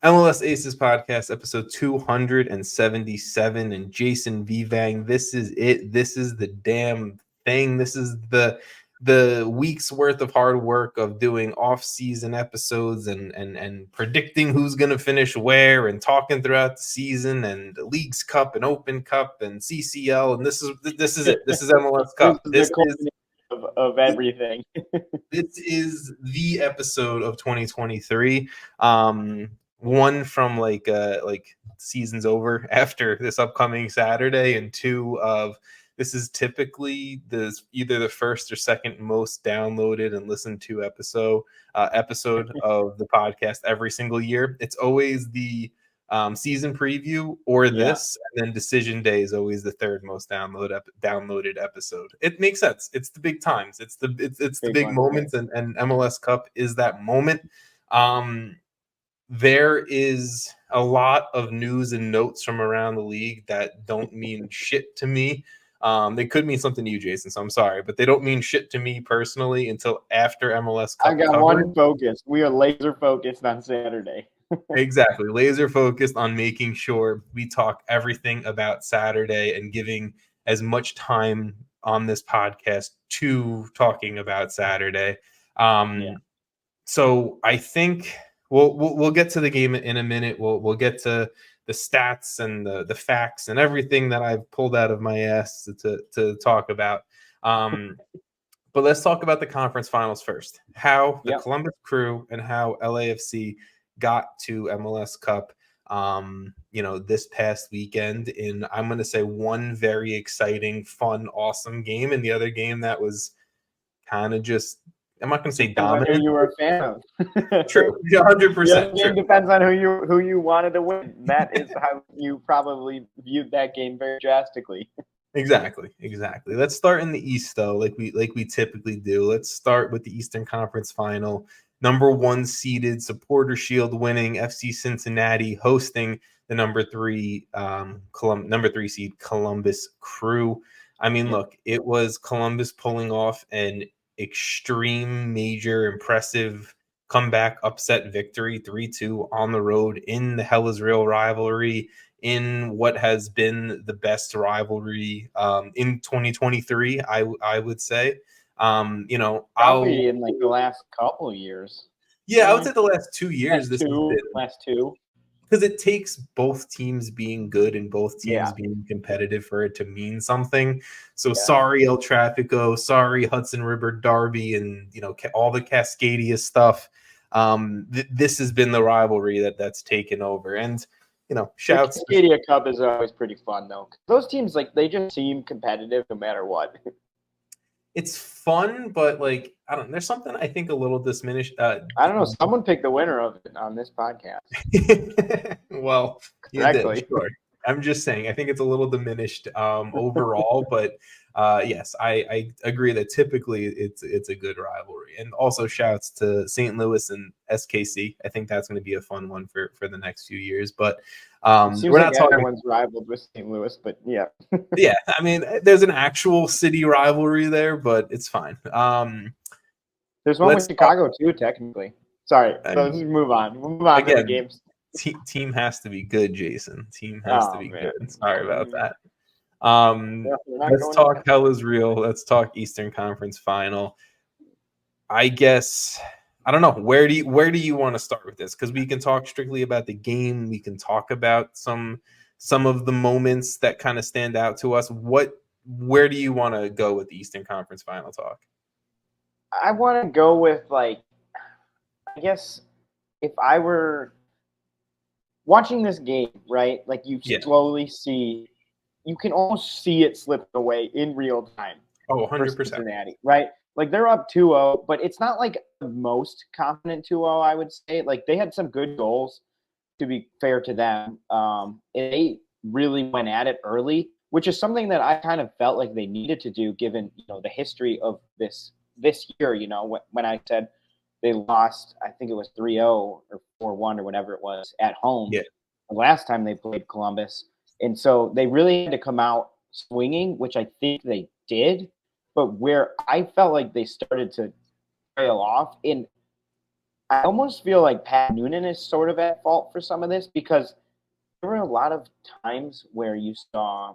MLS Aces Podcast, episode 277. And Jason Vivang, this is it. This is the damn thing. This is the week's worth of hard work of doing off-season episodes and predicting who's going to finish where and talking throughout the season and the Leagues Cup and Open Cup and CCL. And this is it. This is MLS Cup. This is of everything. This is the episode of 2023. One from like season's over after this upcoming Saturday, and two of this is typically either the first or second most downloaded and listened to episode of the podcast every single year. It's always the season preview or this, and then decision day is always the third most downloaded episode. It makes sense. It's the big times. It's the big moments, and MLS Cup is that moment. There is a lot of news and notes from around the league that don't mean shit to me. They could mean something to you, Jason, so I'm sorry, but they don't mean shit to me personally until after MLS Cup. I got one focus. We are laser focused on Saturday. Exactly. Laser focused on making sure we talk everything about Saturday and giving as much time on this podcast to talking about Saturday. So I think we'll get to the game in a minute. We'll get to the stats and the facts and everything that I've pulled out of my ass to talk about. But let's talk about the conference finals first. How the Columbus Crew and how LAFC got to MLS Cup, this past weekend in, I'm going to say, one very exciting, fun, awesome game, and the other game that was kind of just, I'm not going to say dominant. Who you were a fan of. True, 100%. It depends on who you wanted to win. That is how you probably viewed that game very drastically. Exactly. Let's start in the East, though, like we typically do. Let's start with the Eastern Conference Final. Number 1 seeded, Supporter Shield winning FC Cincinnati hosting the number 3 seed Columbus Crew. I mean, look, it was Columbus pulling off an extreme, major, impressive comeback upset victory, 3-2 on the road in the Hell is Real rivalry, in what has been the best rivalry in 2023, I would say. Probably in like the last couple of years. Yeah, I would say the last 2 years. Last two. Because it takes both teams being good and both teams being competitive for it to mean something. So sorry, El Trafico, sorry, Hudson River Derby, and all the Cascadia stuff. This has been the rivalry that's taken over, and shouts. The Cascadia Cup is always pretty fun though. Those teams, they just seem competitive no matter what. It's fun, but I don't know. There's something I think a little diminished. I don't know. Someone picked the winner of it on this podcast. Well, correctly. Sure. I'm just saying. I think it's a little diminished overall, but yes, I agree that typically it's a good rivalry. And also shouts to St. Louis and SKC. I think that's going to be a fun one for the next few years. But we're not talking. Everyone's rivaled with St. Louis, but yeah. Yeah, I mean, there's an actual city rivalry there, but it's fine. There's one with Chicago too, technically. Sorry, let's move on. We'll move on to the games. Team has to be good, Jason. Team has to be good. Sorry about that. Let's talk Hell is Real. Let's talk Eastern Conference Final. I guess I don't know. Where do you want to start with this? Because we can talk strictly about the game. We can talk about some of the moments that kind of stand out to us. Where do you want to go with the Eastern Conference Final talk? I want to go with I guess if I were watching this game, right? You slowly see, you can almost see it slip away in real time. Oh, 100%. Cincinnati, right? They're up 2-0, but it's not the most confident 2-0, I would say. They had some good goals, to be fair to them. They really went at it early, which is something that I kind of felt like they needed to do given, the history of this year, when I said they lost, I think it was 3-0 or 4-1 or whatever it was at home the last time they played Columbus. And so they really had to come out swinging, which I think they did. But where I felt like they started to trail off, and I almost feel like Pat Noonan is sort of at fault for some of this because there were a lot of times where you saw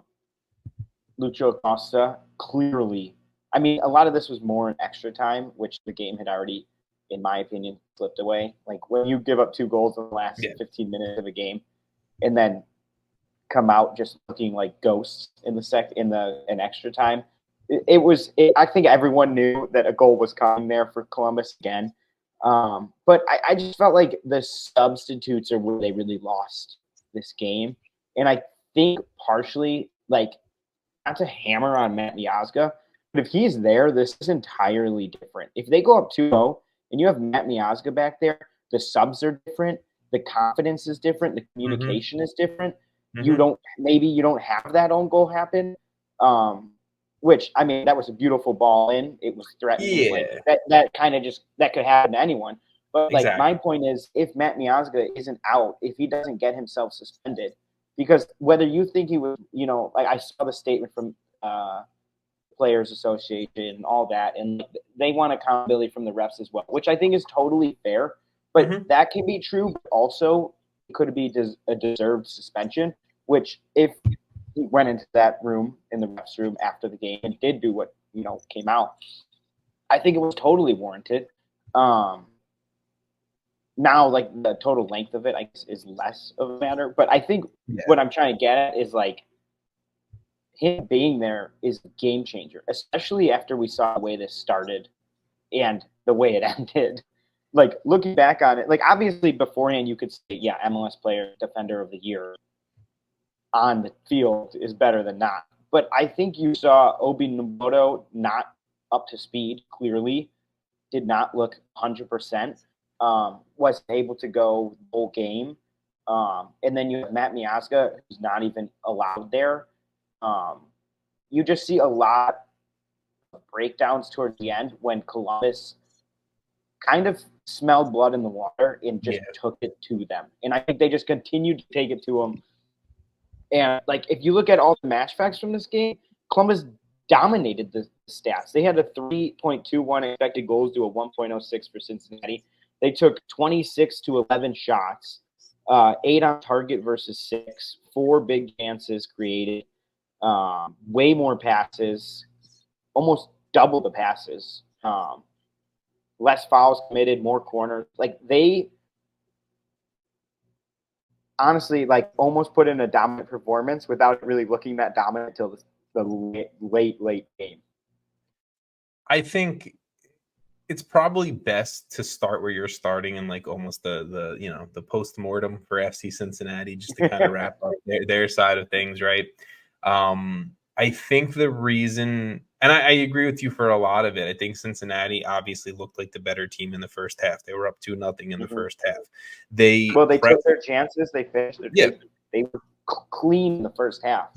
Lucho Acosta clearly. I mean, a lot of this was more in extra time, which the game had already, in my opinion, slipped away. Like when you give up 2 goals in the last 15 minutes of a game, and then come out just looking like ghosts in in extra time. I think everyone knew that a goal was coming there for Columbus again. But I just felt like the substitutes are where they really lost this game. And I think partially, like, not to hammer on Matt Miazga, but if he's there, this is entirely different. If they go up 2-0 and you have Matt Miazga back there, the subs are different, the confidence is different, the communication is different. You don't have that own goal happen. Which, I mean, that was a beautiful ball in. It was threatening. Yeah. Like, that kind of that could happen to anyone. But like Exactly. my point is, if Matt Miazga isn't out, if he doesn't get himself suspended, because whether you think he was, like I saw the statement from Players Association and all that, and they want accountability from the refs as well, which I think is totally fair. But that can be true. But also, it could be a deserved suspension, which if he went into that room in the refs room after the game and did do what came out, I think it was totally warranted. Now, like the total length of it, I guess, is less of a matter. But I think what I'm trying to get at is like him being there is a game changer, especially after we saw the way this started and the way it ended. Like looking back on it, like obviously beforehand you could say, MLS Player Defender of the Year on the field is better than not. But I think you saw Obi Nobodo not up to speed, clearly, did not look 100%, wasn't able to go the whole game. And then you have Matt Miazga, who's not even allowed there. You just see a lot of breakdowns towards the end when Columbus kind of smelled blood in the water and just took it to them. And I think they just continued to take it to them. And, like, if you look at all the match facts from this game, Columbus dominated the stats. They had a 3.21 expected goals to a 1.06 for Cincinnati. They took 26 to 11 shots, 8 on target versus 6, 4 big chances created, way more passes, almost double the passes, less fouls committed, more corners. Like, they honestly, like, almost put in a dominant performance without really looking that dominant until the late game. I think it's probably best to start where you're starting in like almost the post-mortem for FC Cincinnati, just to kind of wrap up their side of things, right? I think the reason, and I agree with you for a lot of it, I think Cincinnati obviously looked like the better team in the first half. They were up 2-0 in the first half. They took their chances. They finished. They were clean in the first half.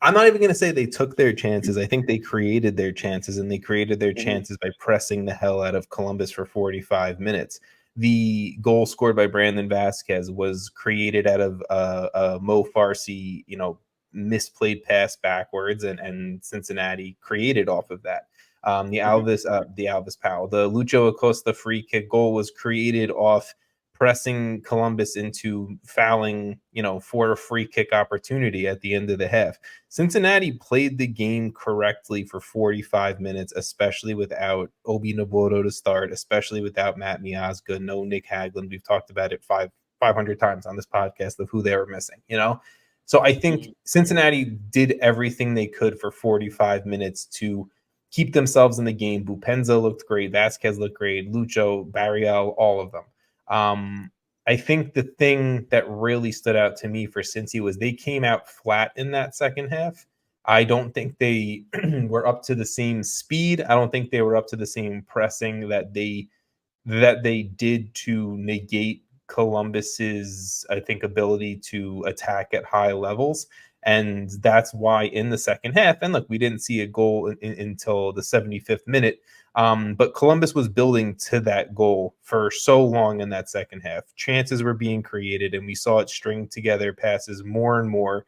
I'm not even going to say they took their chances. I think they created their chances, and they created their chances by pressing the hell out of Columbus for 45 minutes. The goal scored by Brandon Vasquez was created out of a Mo Farsi, misplayed pass backwards, and Cincinnati created off of that. The Alvis Powell, the Lucho Acosta free kick goal was created off pressing Columbus into fouling, for a free kick opportunity at the end of the half. Cincinnati played the game correctly for 45 minutes, especially without Obi Nobodo to start, especially without Matt Miazga, no Nick Hagglund. We've talked about it 500 times on this podcast of who they were missing, So I think Cincinnati did everything they could for 45 minutes to keep themselves in the game. Bupenza looked great. Vasquez looked great. Lucho, Barriel, all of them. I think the thing that really stood out to me for Cincy was they came out flat in that second half. I don't think they were up to the same speed. I don't think they were up to the same pressing that they did to negate Columbus's, I think, ability to attack at high levels. And that's why in the second half, and look, we didn't see a goal until the 75th minute, but Columbus was building to that goal for so long in that second half. Chances were being created, and we saw it string together passes more and more,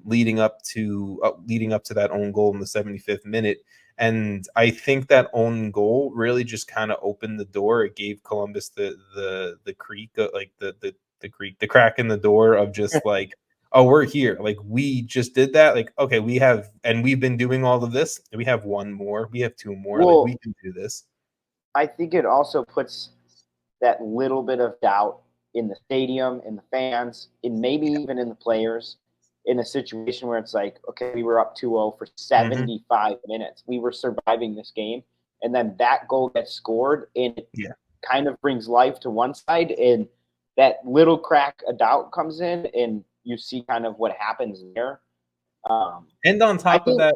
leading up to that own goal in the 75th minute. And I think that own goal really just kind of opened the door. It gave Columbus the creak, like the creak, the crack in the door of just like, oh, we're here. Like, we just did that. Like, okay, we've been doing all of this. And we have one more. We have two more. Like, we can do this. I think it also puts that little bit of doubt in the stadium, in the fans, and maybe even in the players, in a situation where it's like, okay, we were up 2-0 for 75 minutes. We were surviving this game. And then that goal gets scored, and it kind of brings life to one side. And that little crack of doubt comes in, and you see kind of what happens there. And on top of that,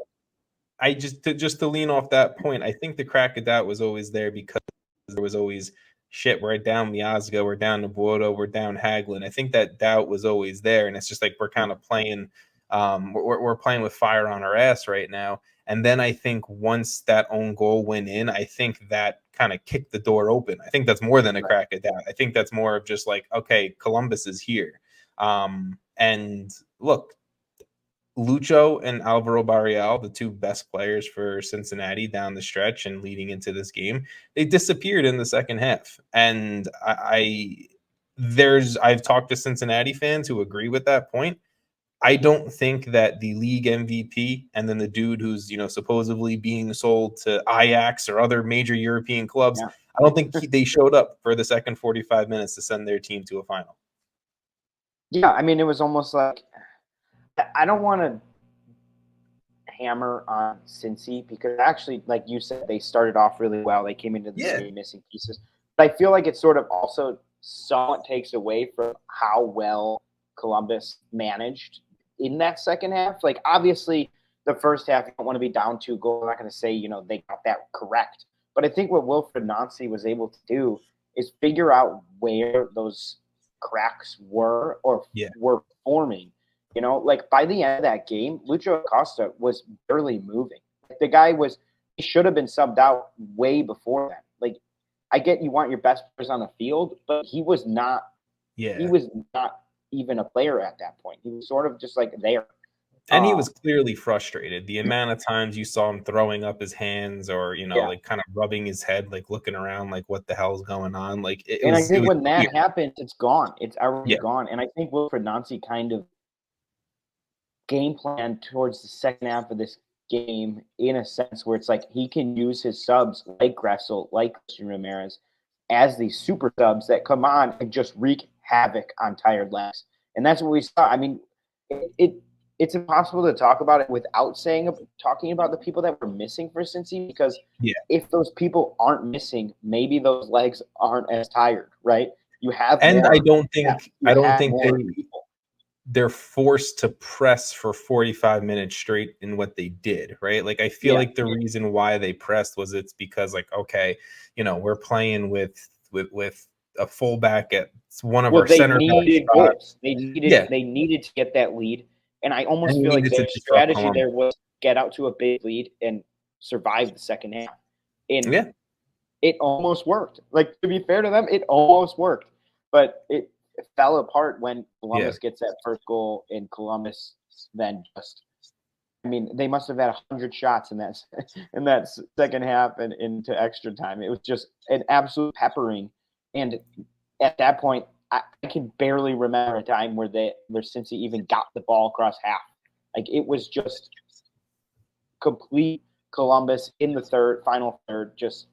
I just to lean off that point, I think the crack of doubt was always there because there was always shit. We're down Miazga, we're down Nabuoto, we're down Hagelin. I think that doubt was always there, and it's just like we're kind of playing, we're playing with fire on our ass right now. And then I think once that own goal went in, I think that kind of kicked the door open. I think that's more than a crack of doubt. I think that's more of just like, okay, Columbus is here. And look, Lucho and Alvaro Barreal, the two best players for Cincinnati down the stretch and leading into this game, they disappeared in the second half. And I've talked to Cincinnati fans who agree with that point. I don't think that the league MVP and then the dude who's, supposedly being sold to Ajax or other major European clubs, I don't think they showed up for the second 45 minutes to send their team to a final. Yeah, I mean, it was almost like, I don't want to hammer on Cincy because actually, like you said, they started off really well. They came into the game missing pieces. But I feel like it sort of also somewhat takes away from how well Columbus managed in that second half. Like, obviously, the first half, you don't want to be down 2 goals. I'm not going to say, they got that correct. But I think what Wilfried Nancy was able to do is figure out where those cracks were or were forming. Like by the end of that game, Lucho Acosta was barely moving. The guy he should have been subbed out way before that. Like, I get you want your best players on the field, but he was not. Yeah. He was not even a player at that point. He was sort of just like there. And he was clearly frustrated. The amount of times you saw him throwing up his hands or, like kind of rubbing his head, like looking around, like what the hell's going on? Like, I think when that happens, it's gone. It's already gone. And I think Wilfried Nancy kind of game plan towards the second half of this game in a sense where it's like he can use his subs like Gressel, like Christian Ramirez as these super subs that come on and just wreak havoc on tired legs. And that's what we saw. I mean, it's impossible to talk about it without talking about the people that were missing for Cincy because if those people aren't missing, maybe those legs aren't as tired, right? You have I don't think they're forced to press for 45 minutes straight in what they did, right? Like, I feel like the reason why they pressed was it's because, like, okay, we're playing with a fullback at one of our center backs. They needed to get that lead. And I almost feel like their strategy there was get out to a big lead and survive the second half. And it almost worked. Like, to be fair to them, it almost worked. But it fell apart when Columbus gets that first goal, and Columbus then they must have had 100 shots in that second half and into extra time. It was just an absolute peppering. And at that point, I can barely remember a time where Cincy even got the ball across half. Like, it was just complete Columbus in the final third, just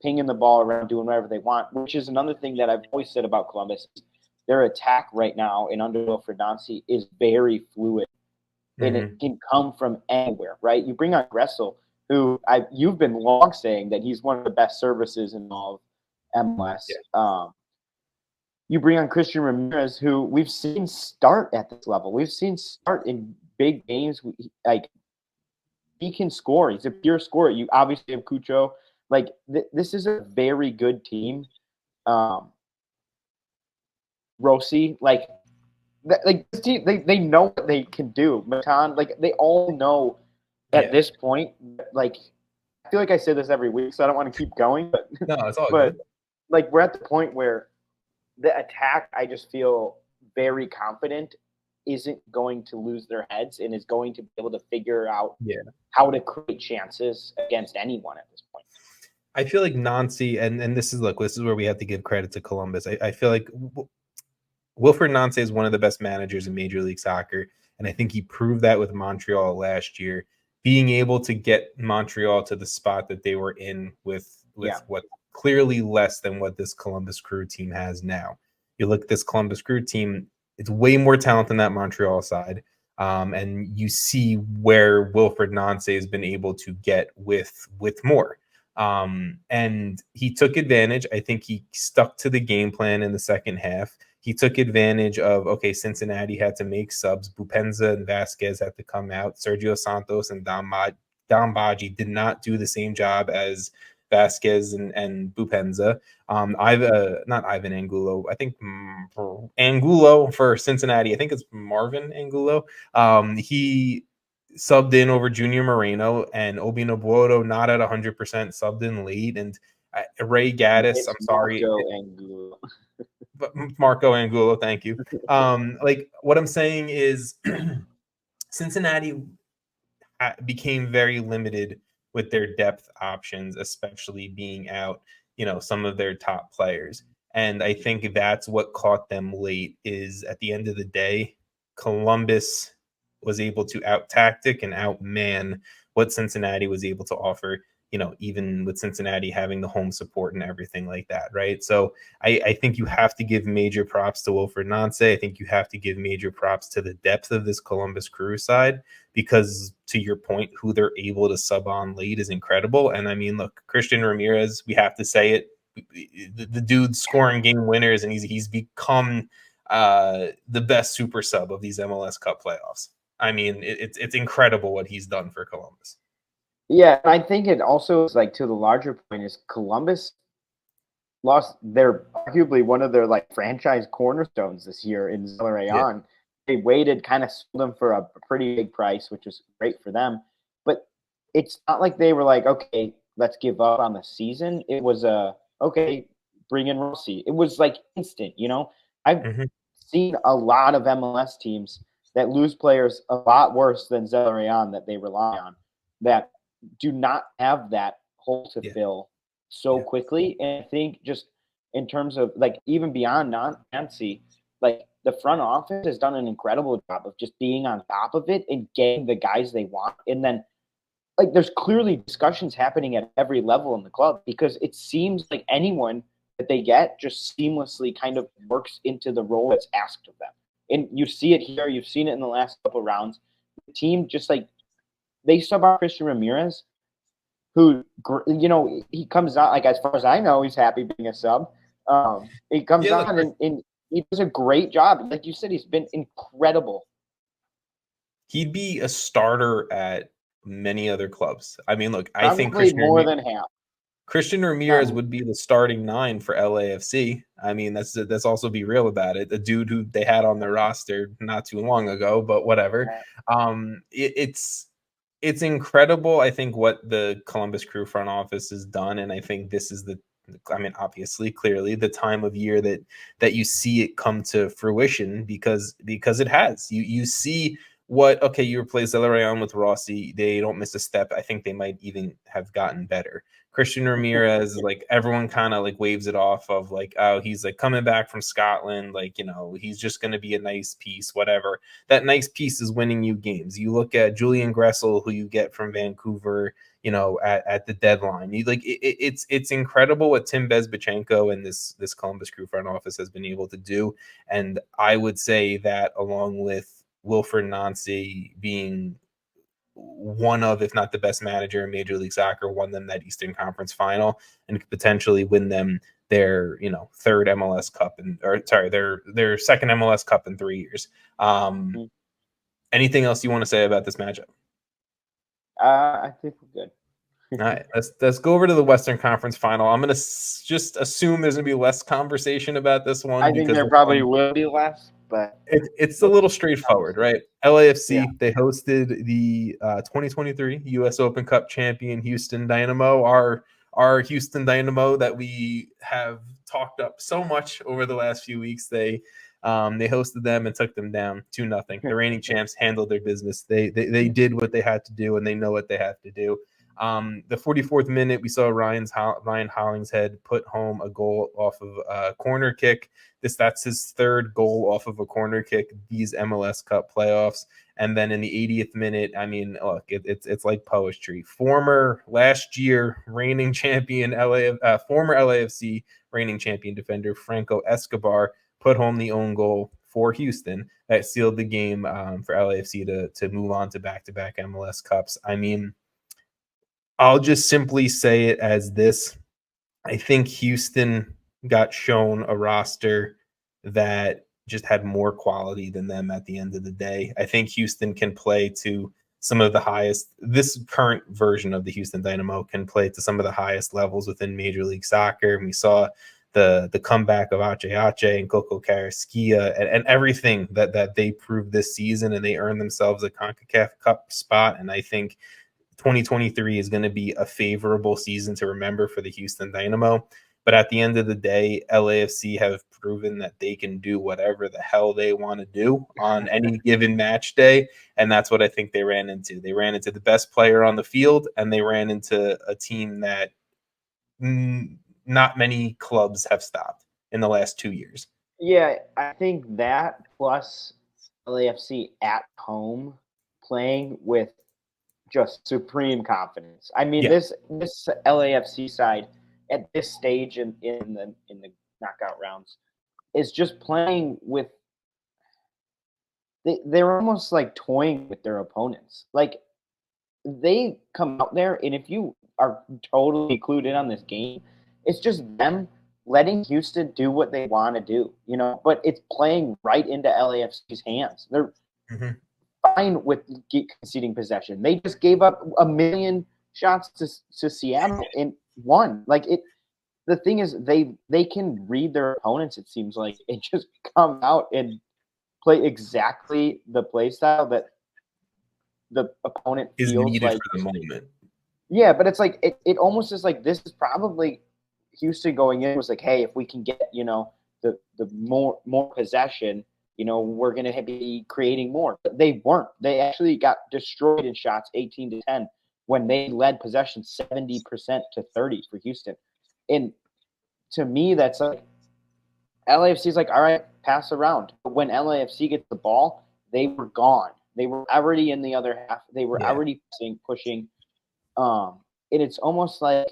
pinging the ball around, doing whatever they want, which is another thing that I've always said about Columbus. Their attack right now in under Wilfried Nancy is very fluid, and it can come from anywhere, right? You bring on Gressel, who you've been long saying that he's one of the best services in all of MLS. You bring on Christian Ramirez, who we've seen start at this level. We've seen start in big games. Like, he can score. He's a pure scorer. You obviously have Cucho. Like, this is a very good team. Rossi, this team, they know what they can do. Matan, they all know at this point. Like, I feel like I say this every week, so I don't want to keep going. But no, it's all good. Like, we're at the point where the attack, I just feel very confident isn't going to lose their heads and is going to be able to figure out Yeah. how to create chances against anyone at this point. I feel like Nancy, and this is where we have to give credit to Columbus. I feel like Wilfred Nancy is one of the best managers in Major League Soccer, and I think he proved that with Montreal last year, being able to get Montreal to the spot that they were in with what clearly less than what this Columbus Crew team has now. You look at this Columbus Crew team, it's way more talent than that Montreal side. And you see where Wilfred Nancy has been able to get with more. And he took advantage. I think he stuck to the game plan in the second half. He took advantage of, Cincinnati had to make subs. Bupenza and Vasquez had to come out. Sergio Santos and Dom Baji did not do the same job as Vasquez and Bupenza. Not Ivan Angulo. I think Angulo for Cincinnati. I think it's Marvin Angulo. He subbed in over Junior Moreno, and Obi Nobuodo not at 100%, subbed in late. And Ray Gaddis, I'm sorry. But Marco Angulo, thank you. What I'm saying is Cincinnati became very limited with their depth options, especially being out, some of their top players. And I think that's what caught them late is at the end of the day, Columbus was able to out-tactic and outman what Cincinnati was able to offer, even with Cincinnati having the home support and everything like that, right? So I think you have to give major props to Wilfred Nancy. I think you have to give major props to the depth of this Columbus Crew side because, to your point, who they're able to sub on late is incredible. And I mean, look, Christian Ramirez, we have to say it, the dude's scoring game winners, and he's become the best super sub of these MLS Cup playoffs. I mean, it's incredible what he's done for Columbus. Yeah, I think it also is to the larger point is Columbus lost arguably one of their franchise cornerstones this year in Zelarayan. Yeah. They waited, kind of sold him for a pretty big price, which was great for them. But it's not like they were okay, let's give up on the season. It was okay, bring in Rossi. It was instant, I've seen a lot of MLS teams that lose players a lot worse than Zelarayan that they rely on, that do not have that hole to fill so quickly. And I think just in terms of even beyond Nancy, the front office has done an incredible job of just being on top of it and getting the guys they want. And then there's clearly discussions happening at every level in the club because it seems like anyone that they get just seamlessly kind of works into the role that's asked of them. And you see it here. You've seen it in the last couple of rounds. The team just they sub out Christian Ramirez, who, he comes out, as far as I know, he's happy being a sub. He comes on and he does a great job. Like you said, he's been incredible. He'd be a starter at many other clubs. I mean, look, I think more than half. Christian Ramirez would be the starting 9 for LAFC. I mean, that's also be real about it. The dude who they had on their roster not too long ago, but whatever. It's incredible, I think, what the Columbus Crew front office has done, and I think this is obviously, clearly, the time of year that you see it come to fruition because it has. You see what, you replace Zelarayan with Rossi, they don't miss a step. I think they might even have gotten better. Christian Ramirez, everyone kind of waves it off of he's coming back from Scotland, he's just going to be a nice piece, whatever. That nice piece is winning you games. You look at Julian Gressel, who you get from Vancouver, at the deadline. It's incredible what Tim Bezbachenko and this Columbus Crew front office has been able to do. And I would say that along with Wilfred Nancy being one of, if not the best manager in Major League Soccer, won them that Eastern Conference final and could potentially win them their third MLS Cup their second MLS Cup in 3 years. Anything else you want to say about this matchup? I think we're good. All right, let's go over to the Western Conference final. I'm gonna just assume there's gonna be less conversation about this one. I think there probably will be less, but it's a little straightforward, right? LAFC, they hosted the 2023 U.S. Open Cup champion Houston Dynamo, our Houston Dynamo that we have talked up so much over the last few weeks. They They hosted them and took them down 2-0. The reigning champs handled their business. They did what they had to do, and they know what they have to do. The 44th minute, we saw Ryan Hollingshead put home a goal off of a corner kick. That's his third goal off of a corner kick these MLS Cup playoffs. And then in the 80th minute, I mean, look, it's like poetry. Former last year reigning champion former LAFC reigning champion defender Franco Escobar put home the own goal for Houston that sealed the game for LAFC to move on to back-to-back MLS Cups. I mean, I'll just simply say it as this. I think Houston got shown a roster that just had more quality than them at the end of the day. I think Houston can play to some of the highest, this current version of the Houston Dynamo can play to some of the highest levels within Major League Soccer. And we saw the comeback of Ache and Coco Carrasquilla and everything that they proved this season, and they earned themselves a CONCACAF Cup spot. And I think 2023 is going to be a favorable season to remember for the Houston Dynamo. But at the end of the day, LAFC have proven that they can do whatever the hell they want to do on any given match day. And that's what I think they ran into. They ran into the best player on the field, and they ran into a team that not many clubs have stopped in the last 2 years. Yeah, I think that plus LAFC at home playing with just supreme confidence. I mean, this LAFC side at this stage in the knockout rounds is just playing with. They're almost like toying with their opponents. Like they come out there, and if you are totally clued in on this game, it's just them letting Houston do what they want to do, you know. But it's playing right into LAFC's hands. They're fine with conceding possession. They just gave up 1 million shots to Seattle and won. Like it. The thing is, they can read their opponents. It seems like, and just come out and play exactly the play style that the opponent is feels needed like for the moment. Yeah, but it's like it almost is like this is probably Houston going in was like, hey, if we can get the more possession, we're going to be creating more. But they weren't. They actually got destroyed in shots 18-10 when they led possession 70% to 30 for Houston. And to me, that's like LAFC is like, all right, pass around. But when LAFC gets the ball, they were gone. They were already in the other half. They were already pushing. And it's almost like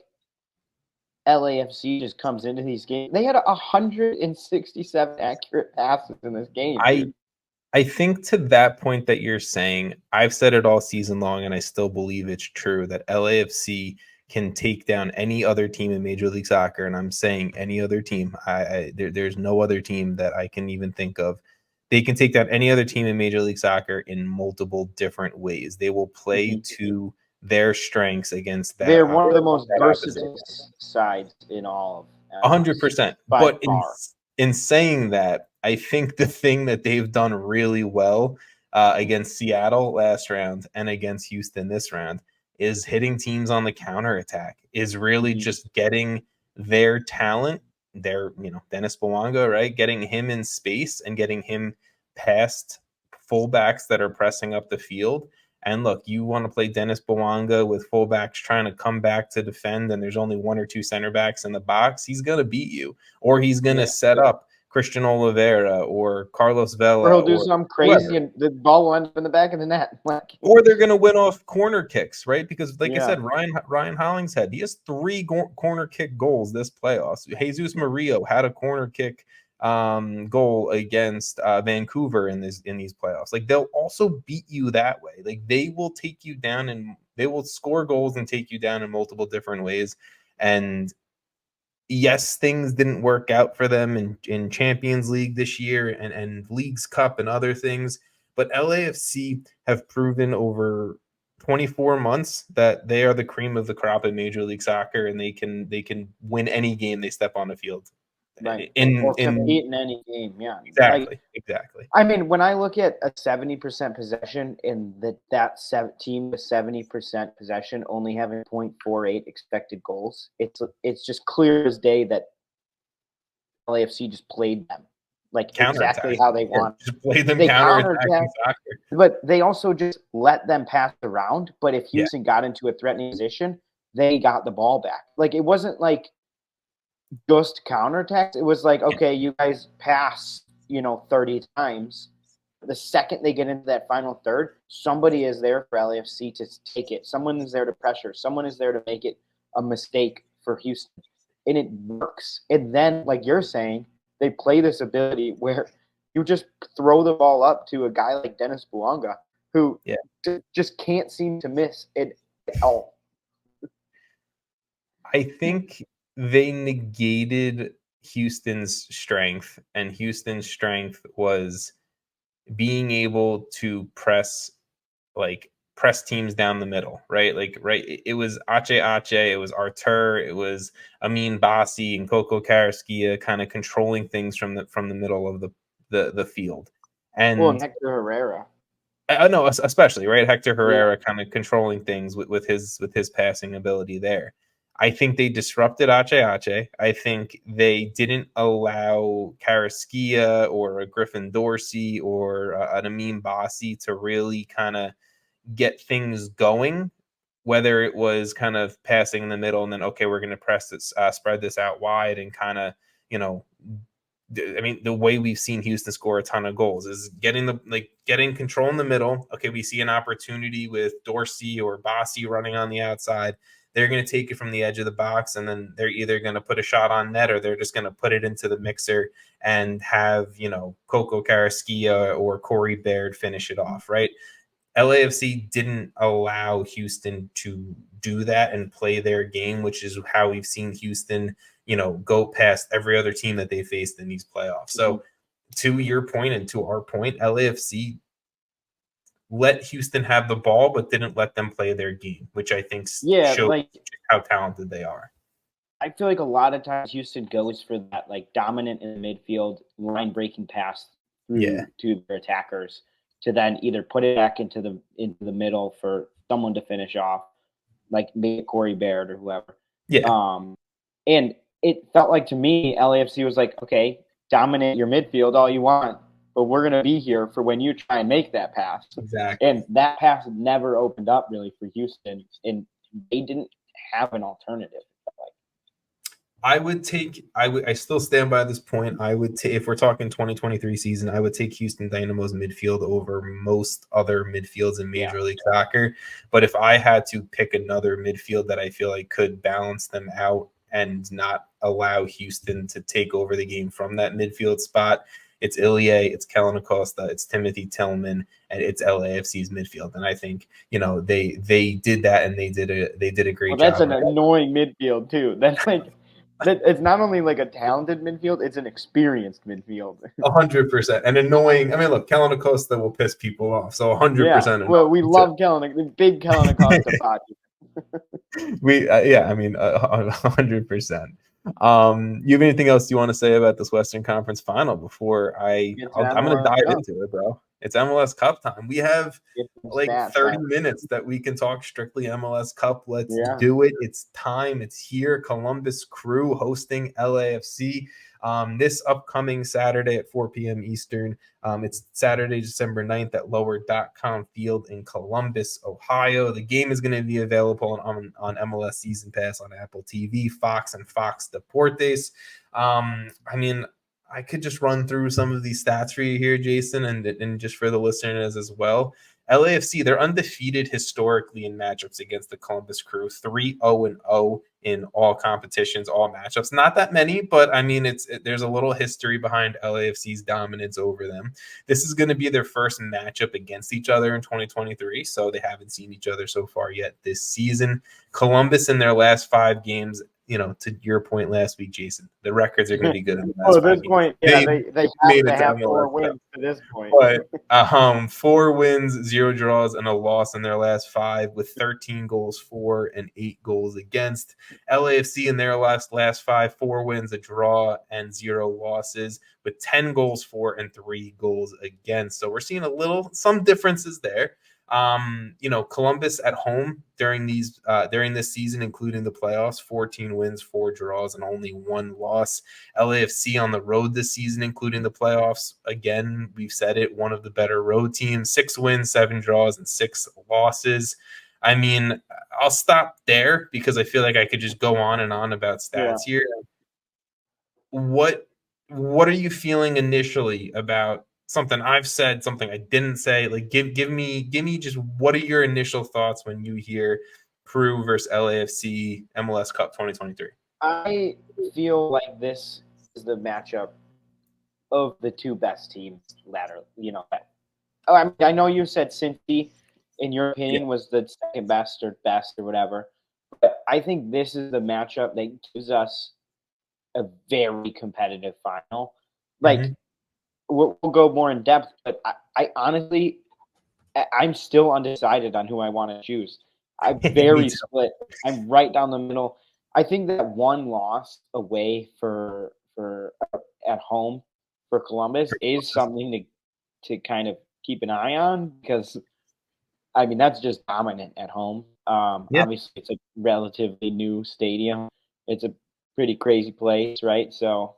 LAFC just comes into these games. They had 167 accurate passes in this game. I think to that point that you're saying, I've said it all season long, and I still believe it's true that LAFC can take down any other team in Major League Soccer, and I'm saying any other team. There's no other team that I can even think of. They can take down any other team in Major League Soccer in multiple different ways. They will play to their strengths against that. They're one of the most versatile sides in all of 100%. But in saying that, I think the thing that they've done really well against Seattle last round and against Houston this round is hitting teams on the counterattack, is really just getting their talent, Dennis Bouanga, right? Getting him in space and getting him past fullbacks that are pressing up the field. And look, you want to play Dennis Bouanga with fullbacks trying to come back to defend, and there's only one or two center backs in the box, he's going to beat you. Or he's going to set up Christian Oliveira or Carlos Vela. Or he'll do something crazy and the ball will end up in the back of the net. Or they're going to win off corner kicks, right? Because like I said, Ryan Hollingshead, he has 3 corner kick goals this playoffs. Jesus Murillo had a corner kick goal against Vancouver in these playoffs. Like they'll also beat you that way. Like they will take you down and they will score goals and take you down in multiple different ways. And yes, things didn't work out for them in Champions League this year and Leagues Cup and other things, but LAFC have proven over 24 months that they are the cream of the crop in Major League Soccer, and they can win any game they step on the field. Right. Or compete in any game. Yeah. Exactly. I mean, when I look at a 70% possession and that team with 70% possession only having 0.48 expected goals, it's just clear as day that LAFC just played them. like exactly how they want. Just play them They counterattacking soccer. but they also just let them pass around. But if Houston got into a threatening position, they got the ball back. Like, it wasn't like just counterattacks. It was like, okay, you guys pass, 30 times. The second they get into that final third, somebody is there for LAFC to take it. Someone is there to pressure. Someone is there to make it a mistake for Houston. And it works. And then, like you're saying, they play this ability where you just throw the ball up to a guy like Dennis Bouanga, who just can't seem to miss it at all. I think they negated Houston's strength, and Houston's strength was being able to press teams down the middle, right? It was Ache, it was Artur, it was Amin Bassi and Coco Carrasquilla kind of controlling things from the middle of the field. And Hector Herrera. I know, especially, right? Hector Herrera kind of controlling things with his passing ability there. I think they disrupted Ache. I think they didn't allow Carrasquilla or a Griffin Dorsey or an Amin Bassi to really kind of get things going, whether it was kind of passing in the middle and then, okay, we're going to press this, spread this out wide and kind of, the way we've seen Houston score a ton of goals is getting control in the middle. Okay, we see an opportunity with Dorsey or Bassi running on the outside. They're going to take it from the edge of the box, and then they're either going to put a shot on net or they're just going to put it into the mixer and have, Coco Carrasquilla or Corey Baird finish it off, right? LAFC didn't allow Houston to do that and play their game, which is how we've seen Houston, go past every other team that they faced in these playoffs. So to your point and to our point, LAFC let Houston have the ball, but didn't let them play their game, which I think shows how talented they are. I feel like a lot of times Houston goes for that, dominant in the midfield, line-breaking pass to their attackers to then either put it back into the middle for someone to finish off, like maybe Corey Baird or whoever. Yeah. And it felt like to me, LAFC was like, okay, dominate your midfield all you want, but we're going to be here for when you try and make that pass. Exactly. And that pass never opened up really for Houston, and they didn't have an alternative. I still stand by this point. I would take, if we're talking 2023 season, I would take Houston Dynamo's midfield over most other midfields in Major League Soccer. But if I had to pick another midfield that I feel like could balance them out and not allow Houston to take over the game from that midfield spot, it's Ilie, it's Kellen Acosta, it's Timothy Tillman, and it's LAFC's midfield. And I think, they did that, and they did a great job. That's an annoying midfield too. That's it's not only a talented midfield, it's an experienced midfield. 100%. And annoying. I mean, look, Kellen Acosta will piss people off. So 100%. Well, we love Kellen, the big Kellen Acosta podcast. 100%. You have anything else you want to say about this Western Conference final before I'm going to dive into it, bro? It's MLS Cup time. We have 30 minutes that we can talk strictly MLS Cup. Let's do it. It's time. It's here. Columbus Crew hosting LAFC this upcoming Saturday at 4 p.m. Eastern. It's Saturday, December 9th at Lower.com Field in Columbus, Ohio. The game is going to be available on MLS Season Pass on Apple TV, Fox, and Fox Deportes. I could just run through some of these stats for you here, Jason, and just for the listeners as well. LAFC, they're undefeated historically in matchups against the Columbus Crew, 3-0-0 in all competitions, all matchups. Not that many, but there's a little history behind LAFC's dominance over them. This is going to be their first matchup against each other in 2023, so they haven't seen each other so far yet this season. Columbus in their last 5 games, to your point last week, Jason, the records are going to be good in the last 5 games. Point, they have to have 4 wins to this point. But 4 wins, 0 draws, and a loss in their last 5 with 13 goals for and 8 goals against. LAFC in their last 5, 4 wins, a draw, and 0 losses with 10 goals for and 3 goals against. So we're seeing some differences there. Columbus at home during this season, including the playoffs, 14 wins, 4 draws, and only 1 loss. LAFC on the road this season, including the playoffs. Again, we've said it, one of the better road teams, 6 wins, 7 draws, and 6 losses. I mean, I'll stop there because I feel like I could just go on and on about stats here. What are you feeling initially about something I've said, something I didn't say? Like, give me just what are your initial thoughts when you hear Crew versus LAFC MLS Cup 2023? I feel like this is the matchup of the 2 best teams laterally. I know you said Cincy, in your opinion, was the second best or whatever, but I think this is the matchup that gives us a very competitive final. Like, we'll go more in depth, but I honestly, I'm still undecided on who I want to choose. I'm very split. I'm right down the middle. I think that 1 loss away for at home for Columbus is something to kind of keep an eye on, because I mean that's just dominant at home. Obviously, it's a relatively new stadium. It's a pretty crazy place, right? So,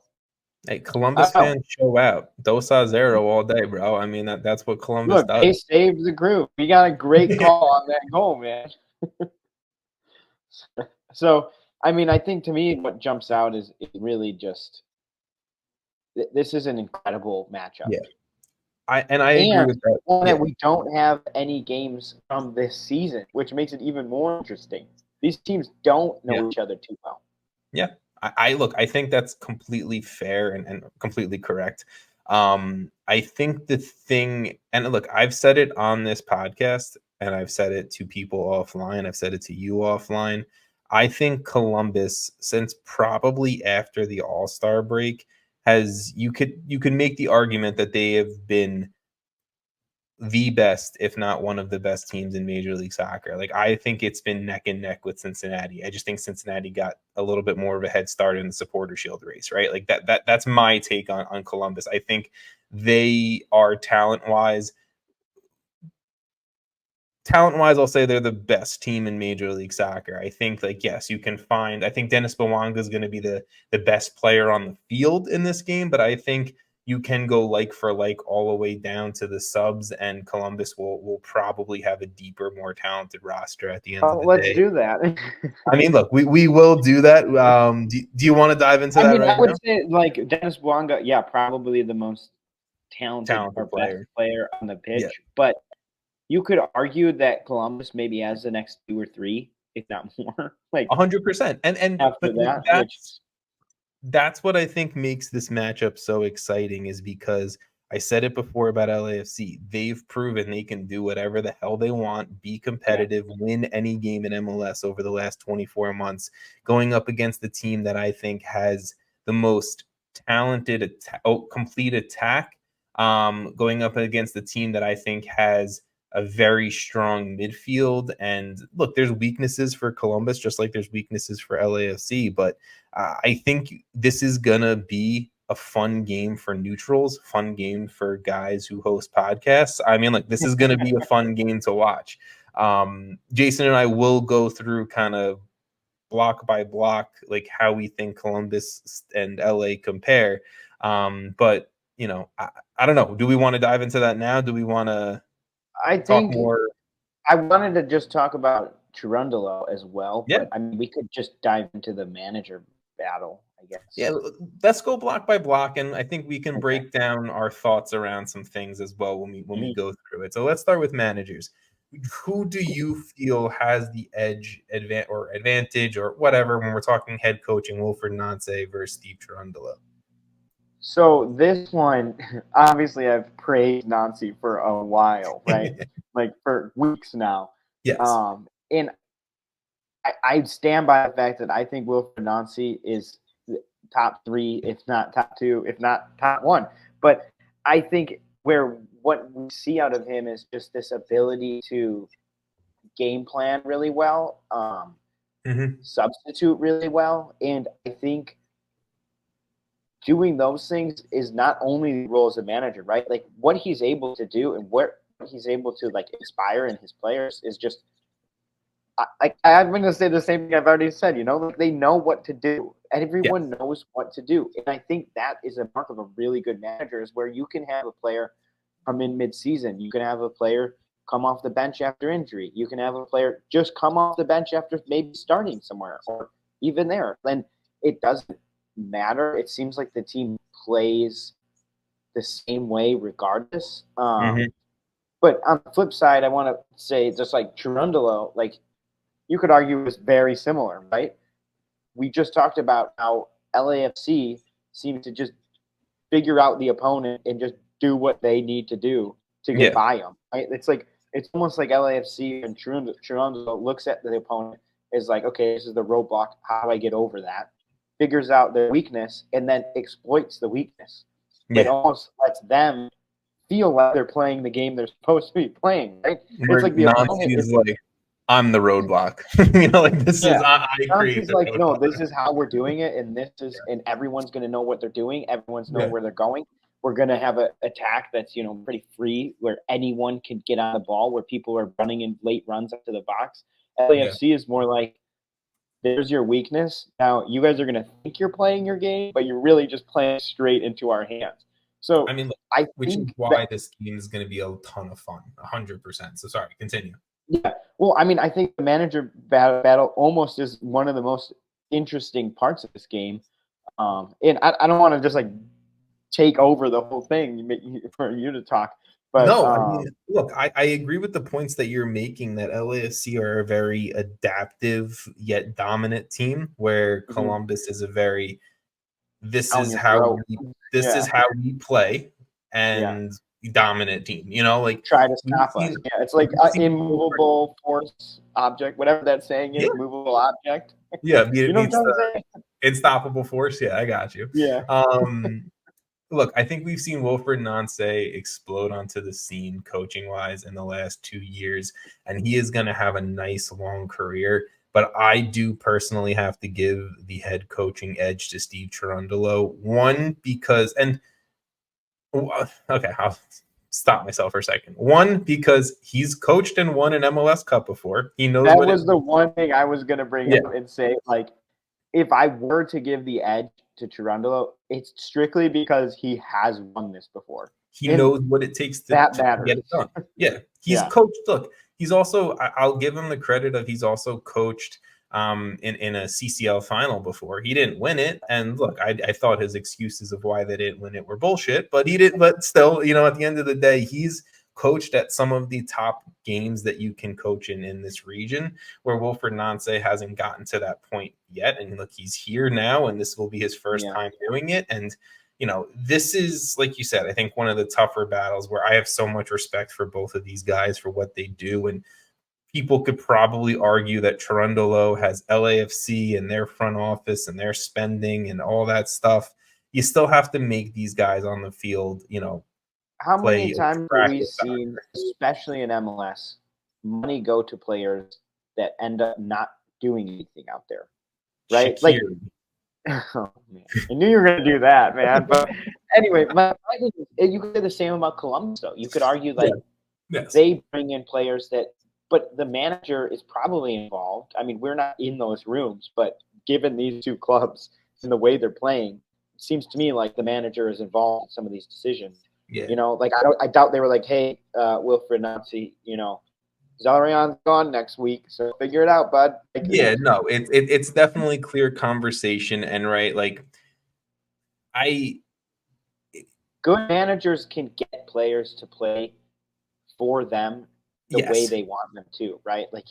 hey, Columbus fans show out. Dos a zero all day, bro. I mean that's what Columbus does. They saved the group. We got a great call on that goal, man. So, I mean, I think to me what jumps out is really just this is an incredible matchup. Yeah. I agree with that. And we don't have any games from this season, which makes it even more interesting. These teams don't know each other too well. Yeah. I think that's completely fair and completely correct. I think the thing, and look, I've said it on this podcast and I've said it to people offline. I've said it to you offline. I think Columbus, since probably after the All-Star break, you could make the argument that they have been the best, if not one of the best teams in Major League Soccer. Like, I think it's been neck and neck with Cincinnati. I just think Cincinnati got a little bit more of a head start in the Supporter Shield race, right? Like that's my take on Columbus. I think they are talent-wise, I'll say they're the best team in Major League Soccer. I think, yes, you can find. I think Dennis Bawanga is going to be the best player on the field in this game, but I think you can go like for like all the way down to the subs, and Columbus will probably have a deeper, more talented roster at the end of the day. Let's do that. I mean, look, we will do that. Do you want to dive into that right now? I would say, like, Dennis Bawanga, probably the most talented or best player on the pitch, but you could argue that Columbus maybe has the next 2 or 3, if not more. Like 100%. And after that's what I think makes this matchup so exciting, is because I said it before about LAFC. They've proven they can do whatever the hell they want, be competitive, win any game in MLS over the last 24 months, going up against the team that I think has the most talented complete attack, going up against the team that I think has a very strong midfield. And look, there's weaknesses for Columbus, just like there's weaknesses for LAFC. But I think this is going to be a fun game for neutrals, fun game for guys who host podcasts. I mean, like, this is going to be a fun game to watch. Jason and I will go through kind of block by block, like how we think Columbus and LA compare. But, I don't know. Do we want to dive into that now? Do we want to talk more? I wanted to just talk about Cherundolo as well. But I mean, we could just dive into the manager battle, I guess. Yeah, let's go block by block, and I think we can break down our thoughts around some things as well when we go through it. So let's start with managers. Who do you feel has the edge, advantage, or whatever when we're talking head coaching? Wilfried Nancy versus Steve Cherundolo. So this one, obviously, I've praised Nancy for a while, right? Like for weeks now. Yes. And I stand by the fact that I think Wilfried Nancy is top 3, if not top 2, if not top 1. But I think what we see out of him is just this ability to game plan really well, substitute really well, and I think doing those things is not only the role as a manager, right? Like what he's able to do and what he's able to like inspire in his players is just. I'm going to say the same thing I've already said. Like they know what to do. Everyone knows what to do, and I think that is a mark of a really good manager. Is where you can have a player come in mid-season. You can have a player come off the bench after injury. You can have a player just come off the bench after maybe starting somewhere or even there. Then it doesn't matter. It seems like the team plays the same way regardless. But on the flip side, I want to say just like Cherundolo, like you could argue is very similar, right? We just talked about how LAFC seems to just figure out the opponent and just do what they need to do to get by them. Right? It's almost like LAFC and Cherundolo looks at the opponent is like, okay, this is the roadblock. How do I get over that? Figures out their weakness and then exploits the weakness. It almost lets them feel like they're playing the game they're supposed to be playing, right? It's like the opponent is like, I'm the roadblock. Like this is I create. Like, no, this is how we're doing it, and everyone's going to know what they're doing. Everyone's know where they're going. We're going to have an attack that's pretty free, where anyone can get on the ball, where people are running in late runs up to the box. LAFC is more like, there's your weakness. Now you guys are going to think you're playing your game, but you're really just playing straight into our hands. So I mean, which is why this game is going to be a ton of fun, 100%. So sorry, continue. Yeah, well, I mean, I think the manager battle almost is one of the most interesting parts of this game. And I don't want to just like take over the whole thing for you to talk. But no, I mean, look, I agree with the points that you're making that LAFC are a very adaptive yet dominant team, where Columbus is a very this is how we play and dominant team. Like try to stop us. Yeah, it's like an immovable force object, whatever that saying is, movable object. Yeah, unstoppable force. Yeah, I got you. Yeah. Look, I think we've seen Wilfried Nancy explode onto the scene coaching-wise in the last 2 years, and he is going to have a nice long career. But I do personally have to give the head coaching edge to Steve Cherundolo. One, because I'll stop myself for a second. One, because he's coached and won an MLS Cup before. He knows that was the one thing I was going to bring up and say, like, if I were to give the edge to Cherundolo, it's strictly because he has won this before. He knows what it takes to get it done. Yeah, he's coached. Look, he's also, I'll give him the credit of he's also coached in a CCL final before. He didn't win it. And look, I thought his excuses of why they didn't win it were bullshit, but he did. But still, at the end of the day, he's coached at some of the top games that you can coach in this region, where Wilfried Nancy hasn't gotten to that point yet. And look, he's here now, and this will be his first time doing it. And this is, like you said, I think one of the tougher battles, where I have so much respect for both of these guys for what they do. And people could probably argue that Cherundolo has LAFC and their front office and their spending and all that stuff. You still have to make these guys on the field, how many times have we seen, especially in MLS, money go to players that end up not doing anything out there, right? Shakir. Oh, man. I knew you were going to do that, man. But anyway, you could say the same about Columbus, though. You could argue they bring in players but the manager is probably involved. I mean, we're not in those rooms, but given these two clubs and the way they're playing, it seems to me like the manager is involved in some of these decisions. Yeah. I doubt they were like, hey, Wilfried Nancy, Zellarion's gone next week, so figure it out, bud. It's definitely clear conversation, and good managers can get players to play for them the way they want them to, right? Like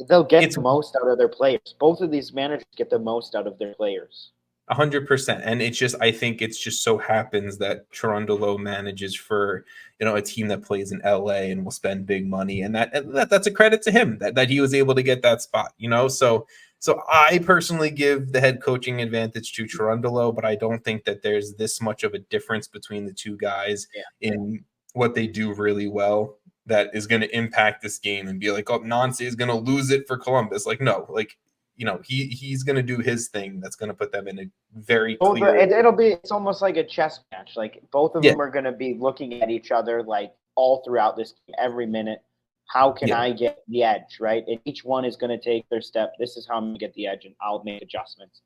they'll get the most out of their players. Both of these managers get the most out of their players. 100%. And I think it's just so happens that Cherundolo manages for, a team that plays in LA and will spend big money. And that's a credit to him that he was able to get that spot, So I personally give the head coaching advantage to Cherundolo, but I don't think that there's this much of a difference between the two guys in what they do really well that is going to impact this game and be like, oh, Nancy is going to lose it for Columbus. Like, no, he's going to do his thing. That's going to put them in a very clear. It's almost like a chess match. Like both of them are going to be looking at each other like all throughout this game, every minute. How can I get the edge, right? And each one is going to take their step. This is how I'm going to get the edge, and I'll make adjustments.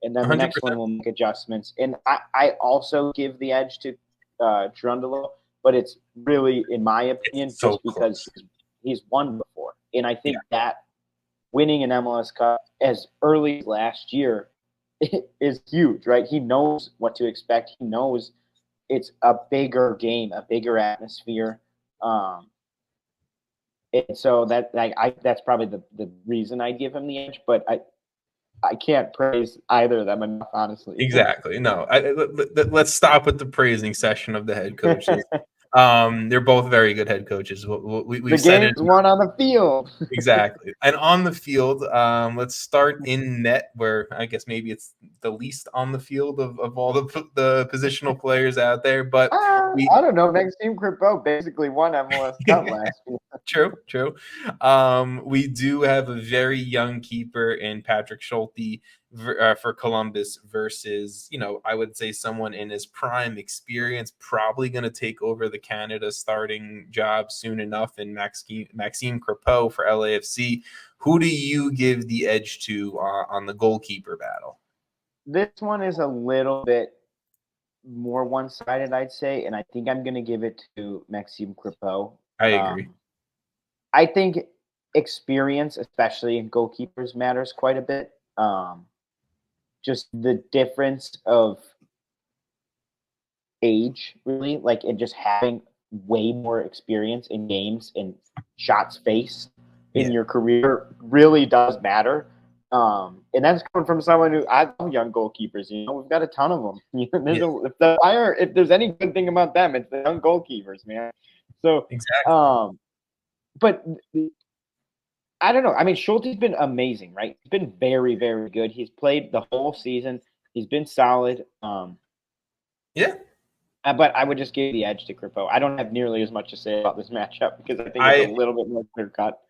And then the 100%. next one will make adjustments. And I also give the edge to Girondello, but it's really, in my opinion, so just because he's won before. And I think that winning an MLS Cup as early as last year is huge, right? He knows what to expect. He knows it's a bigger game, a bigger atmosphere. And so that's probably the reason I give him the edge, but I can't praise either of them enough, honestly. Exactly. No, let's stop with the praising session of the head coaches. They're both very good head coaches. We said game's won on the field. Exactly. And on the field, let's start in net, where I guess maybe it's the least on the field of all the positional players out there. But I don't know. Maxime Crepeau basically won MLS Cup last year. True. We do have a very young keeper in Patrick Schulte for Columbus versus, I would say someone in his prime experience, probably going to take over the Canada starting job soon enough in Maxime Crepeau for LAFC. Who do you give the edge to on the goalkeeper battle? This one is a little bit more one-sided, I'd say, and I think I'm going to give it to Maxime Crepeau. I agree. I think experience, especially in goalkeepers, matters quite a bit. Just the difference of age, really, and just having way more experience in games and shots faced in your career really does matter. And that's coming from someone who, I love young goalkeepers. We've got a ton of them. If there's any good thing about them, it's the young goalkeepers, man. So exactly. But I don't know. I mean, Schulte's been amazing, right? He's been very, very good. He's played the whole season. He's been solid. But I would just give the edge to Crepeau. I don't have nearly as much to say about this matchup because I think it's a little bit more clear cut.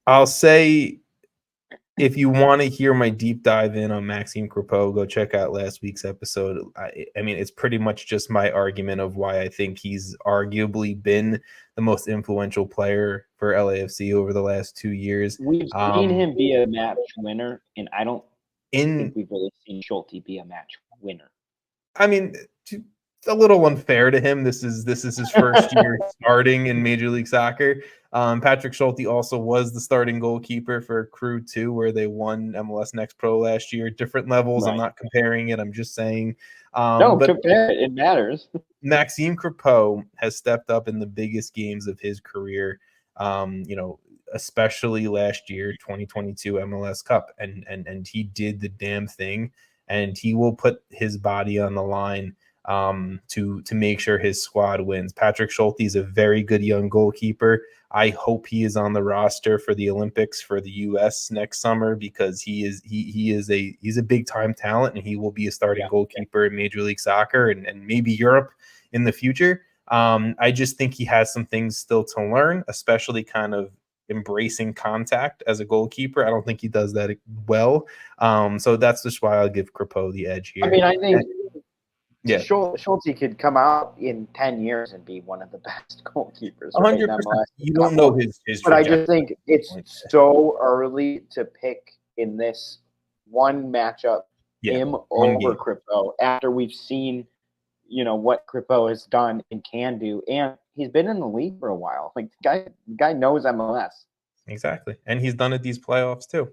I'll say, if you want to hear my deep dive in on Maxime Crepeau, go check out last week's episode. I mean, it's pretty much just my argument of why I think he's arguably been the most influential player for LAFC over the last 2 years. We've seen him be a match winner, and I don't think we've really seen Schulte be a match winner. I mean, a little unfair to him. This is his first year starting in Major League Soccer. Patrick Schulte also was the starting goalkeeper for Crew 2, where they won MLS Next Pro last year. Different levels. Right. I'm not comparing it. I'm just saying. Compare it. It matters. Maxime Crepeau has stepped up in the biggest games of his career. Especially last year, 2022 MLS Cup, and he did the damn thing, and he will put his body on the line to make sure his squad wins. Patrick Schulte is a very good young goalkeeper. I hope he is on the roster for the Olympics for the U.S. next summer, because he's a big time talent, and he will be a starting goalkeeper in Major League Soccer and maybe Europe in the future. I just think he has some things still to learn, especially kind of embracing contact as a goalkeeper. I don't think he does that well. So that's just why I'll give Crepeau the edge here. I mean, I think Schulte could come out in 10 years and be one of the best goalkeepers. 100%. You don't know his but I just think it's so early to pick in this one matchup him over Crepeau after we've seen, what Crepeau has done and can do. And he's been in the league for a while. The guy knows MLS. Exactly. And he's done it these playoffs too.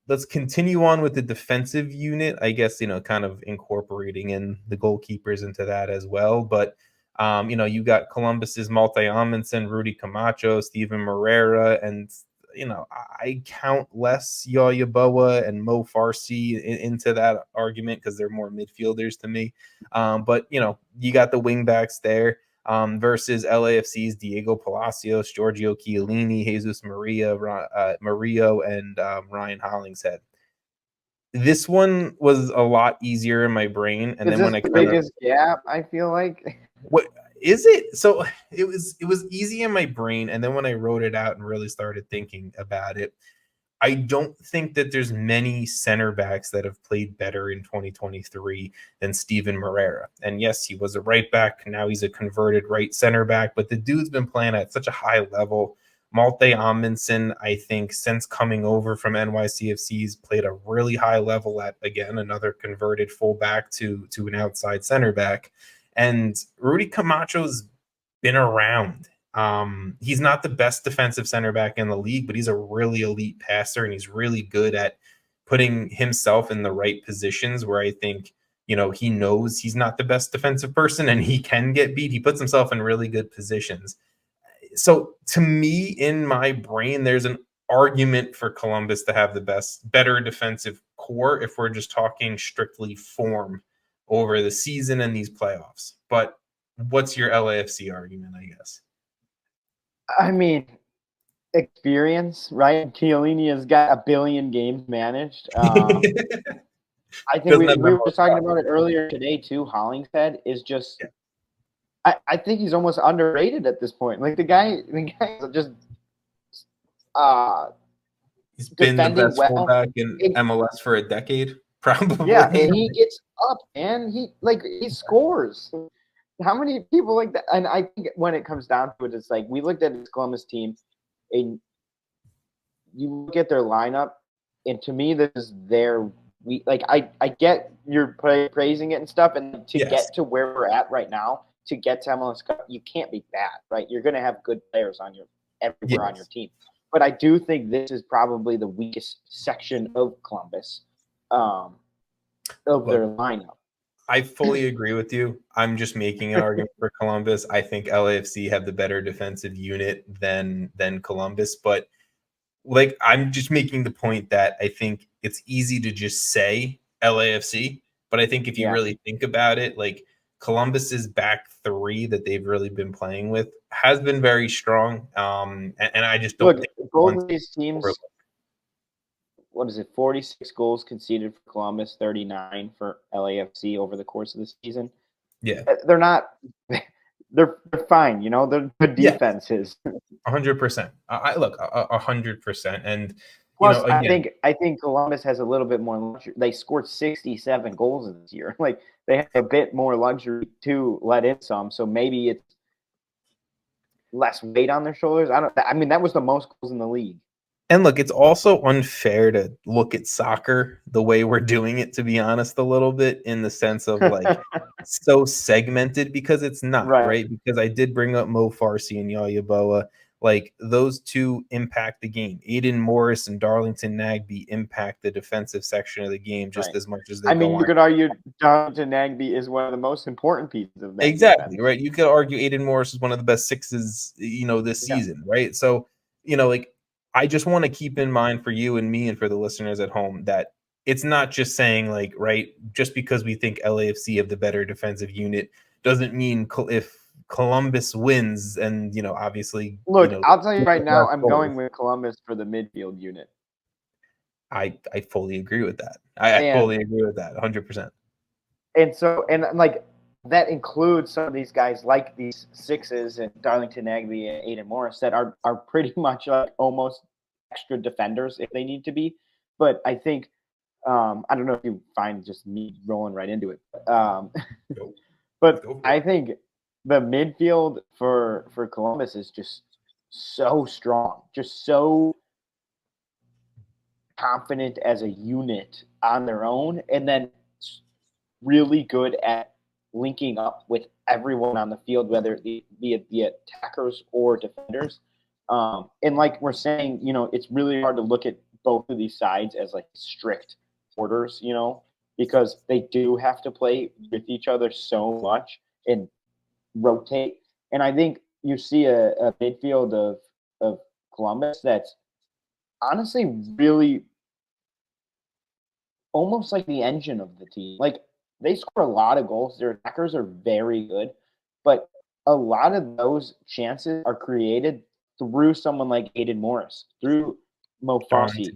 Let's continue on with the defensive unit, I guess, kind of incorporating in the goalkeepers into that as well. But, you got Columbus's Malte Amundsen, Rudy Camacho, Steven Moreira, and, I count Les Yayaboa and Mo Farsi into that argument because they're more midfielders to me. But, you got the wingbacks there. Versus LAFC's Diego Palacios, Giorgio Chiellini, Jesus Murillo, and Ryan Hollingshead. This one was a lot easier in my brain, and then when the biggest gap, I feel like. What is it? So it was easy in my brain, and then when I wrote it out and really started thinking about it, I don't think that there's many center backs that have played better in 2023 than Steven Moreira. And yes, he was a right back. Now he's a converted right center back, but the dude's been playing at such a high level. Malte Amundsen, I think, since coming over from NYCFC's played a really high level at, again, another converted fullback to an outside center back. And Rudy Camacho's been around. He's not the best defensive center back in the league, but he's a really elite passer, and he's really good at putting himself in the right positions where I think, he knows he's not the best defensive person and he can get beat. He puts himself in really good positions. So to me, in my brain, there's an argument for Columbus to have better defensive core if we're just talking strictly form over the season and these playoffs. But what's your LAFC argument, I guess? I mean, experience, right? Chiellini has got 1 billion games managed. I think we were talking about it earlier today too. Hollingshead is just, yeah. I think he's almost underrated at this point. Like the guy is just he's been the best fullback in MLS for a decade, probably. Yeah, and he gets up and he scores. How many people like that? And I think when it comes down to it, it's like we looked at this Columbus team, and you look at their lineup, and to me, this is I get you're praising it and stuff, and to get to where we're at right now, to get to MLS Cup, you can't be bad, right? You're going to have good players on everywhere on your team. But I do think this is probably the weakest section of Columbus, of their lineup. I fully agree with you. I'm just making an argument for Columbus. I think LAFC have the better defensive unit than Columbus, but I'm just making the point that I think it's easy to just say LAFC, but I think if you really think about it, Columbus's back three that they've really been playing with has been very strong. And I just don't think both of these teams. What is it? 46 goals conceded for Columbus, 39 for LAFC over the course of the season. Yeah, they're not. They're fine. They're good defenses. 100%. I look 100%, and plus, again, I think Columbus has a little bit more luxury. They scored 67 goals this year. They have a bit more luxury to let in some. So maybe it's less weight on their shoulders. I mean, that was the most goals in the league. And look, it's also unfair to look at soccer the way we're doing it, to be honest, a little bit, in the sense of so segmented, because it's not, right? Because I did bring up Mo Farsi and Yaya Boa. Those two impact the game. Aiden Morris and Darlington Nagbe impact the defensive section of the game just as much as they you could argue Darlington Nagbe is one of the most important pieces of that. Exactly, defense. Right? You could argue Aiden Morris is one of the best sixes, this season, right? So, I just want to keep in mind for you and me and for the listeners at home that it's not just saying just because we think LAFC have the better defensive unit doesn't mean if Columbus wins and, obviously. Look, I'll tell you right now, I'm going with Columbus for the midfield unit. I fully agree with that. I fully agree with that 100%. And so, that includes some of these guys like these sixes and Darlington Nagbe and Aiden Morris that are pretty much almost extra defenders if they need to be. But I think I don't know if you find just me rolling right into it. But I think the midfield for Columbus is just so strong, just so confident as a unit on their own, and then really good at linking up with everyone on the field, whether it be the attackers or defenders. And we're saying, it's really hard to look at both of these sides as strict orders, because they do have to play with each other so much and rotate. And I think you see a midfield of Columbus that's honestly really almost like the engine of the team. They score a lot of goals. Their attackers are very good, but a lot of those chances are created through someone like Aiden Morris, through Mo Farsi,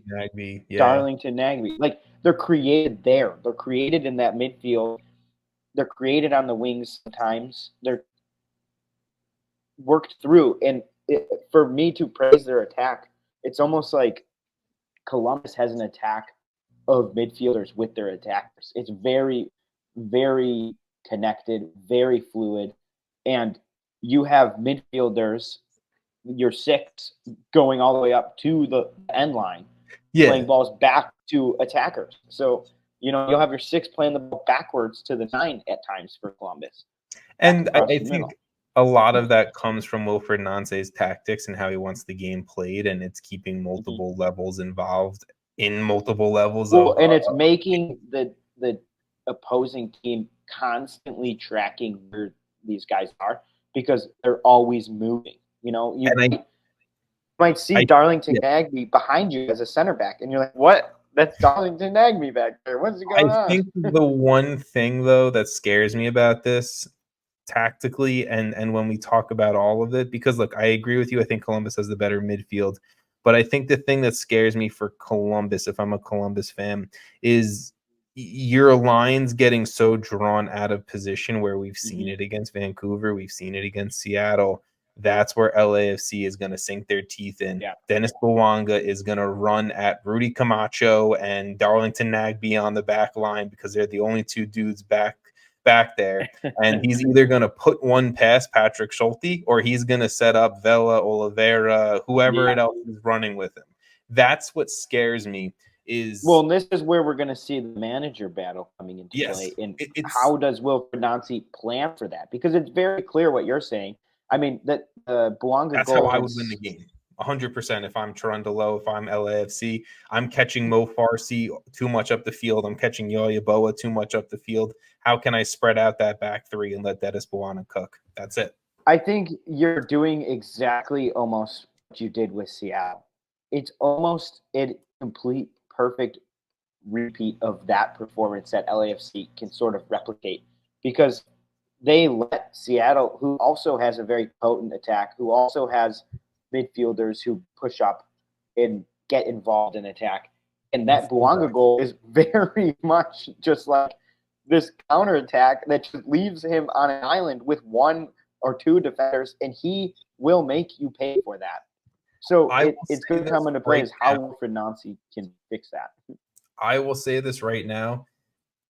Darlington Nagbe. They're created there. They're created in that midfield. They're created on the wings sometimes. They're worked through. And for me to praise their attack, it's almost like Columbus has an attack of midfielders with their attackers. It's very, very connected, very fluid, and you have midfielders, your six, going all the way up to the end line, playing balls back to attackers. So, you'll have your six playing the ball backwards to the 9 at times for Columbus. And I think a lot of that comes from Wilfried Nance's tactics and how he wants the game played, and it's keeping multiple levels involved in multiple levels. And it's making the opposing team constantly tracking where these guys are because they're always moving. You might see Darlington Nagbe behind you as a center back, and you're like, what? That's Darlington Nagbe back there. What's going on? I think the one thing, though, that scares me about this tactically and when we talk about all of it, because, look, I agree with you. I think Columbus has the better midfield. But I think the thing that scares me for Columbus, if I'm a Columbus fan, is your lines getting so drawn out of position where we've seen it against Vancouver. We've seen it against Seattle. That's where LAFC is going to sink their teeth in. Yeah. Dennis Bouanga is going to run at Rudy Camacho and Darlington Nagbe on the back line because they're the only two dudes back there. And he's either going to put one past Patrick Schulte or he's going to set up Vela, Oliveira, whoever else is running with him. That's what scares me. And this is where we're going to see the manager battle coming into play. And how does Wilfried Nancy plan for that? Because it's very clear what you're saying. I mean, that Bouanga That's how I would win the game. 100%. If I'm Toronto, if I'm LAFC, I'm catching Mo Farsi too much up the field. I'm catching Yoya Boa too much up the field. How can I spread out that back three and let Dennis Bouanga cook? That's it. I think you're doing exactly almost what you did with Seattle. It's almost a complete, perfect repeat of that performance that LAFC can sort of replicate because they let Seattle, who also has a very potent attack, who also has midfielders who push up and get involved in attack. And that Bouanga goal is very much just like this counterattack that just leaves him on an island with one or two defenders, and he will make you pay for that. So it's going to come into play is how Wilfried Nancy can fix that. I will say this right now.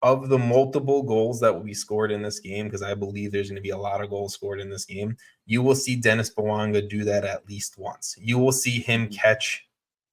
Of the multiple goals that will be scored in this game, because I believe there's going to be a lot of goals scored in this game, you will see Dennis Bouanga do that at least once. You will see him catch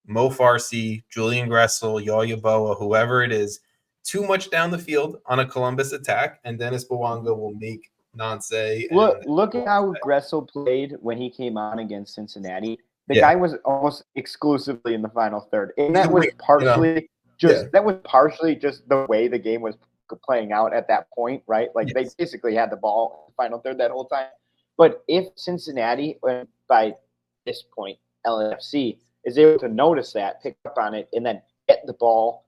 Mo Farsi, Julian Gressel, Yoya Boa, whoever it is, too much down the field on a Columbus attack, and Dennis Bouanga will make Nance. Look at how Gressel played when he came on against Cincinnati. The guy was almost exclusively in the final third, and that was partially that was partially just the way the game was playing out at that point, right? Like they basically had the ball in the final third that whole time. But if Cincinnati, by this point, LAFC is able to notice that, pick up on it, and then get the ball,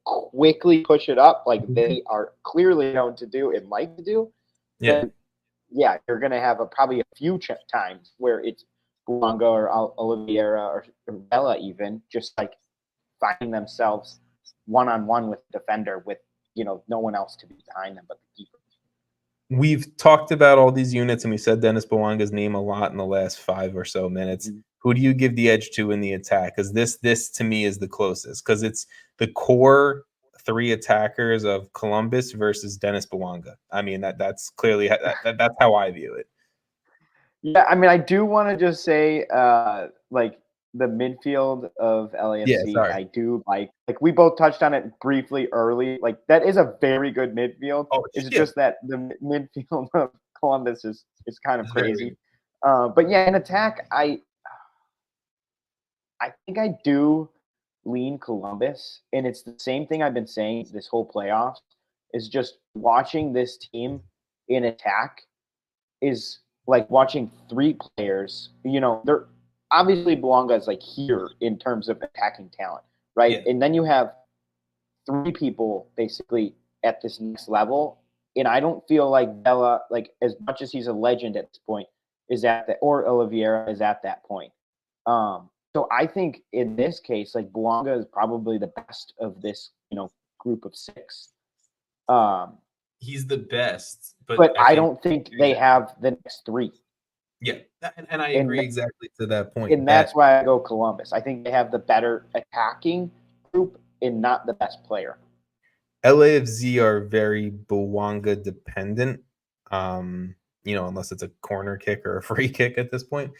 quickly push it up like they are clearly known to do and like to do, then you're going to have probably a few times where it's Bouanga or Oliveira or Vela even just like finding themselves one-on-one with the defender with, no one else to be behind them but the keeper. We've talked about all these units and we said Dennis Bouanga's name a lot in the last 5 or so minutes. Who do you give the edge to in the attack? Because this to me is the closest, because it's the core 3 attackers of Columbus versus Dennis Bouanga. I mean, that's clearly that's how I view it. Yeah, I mean, I do want to just say, like the midfield of LAFC, I do like we both touched on it briefly early. Like that is a very good midfield. It's just that the midfield of Columbus is kind of crazy. But yeah, in attack, I think I do lean Columbus, and it's the same thing I've been saying this whole playoffs is just watching this team in attack is like watching 3 players. They're obviously Bouanga is like here in terms of attacking talent, right? And then you have 3 people basically at this next level, and I don't feel like Vela, like as much as he's a legend at this point, is at that, or Oliveira is at that point. So I think in this case, like Bouanga is probably the best of this, group of 6. He's the best, but I don't think they have the next 3. Yeah, and I agree exactly to that point. And that's why I go Columbus. I think they have the better attacking group and not the best player. LAFC are very Bouanga dependent, unless it's a corner kick or a free kick at this point.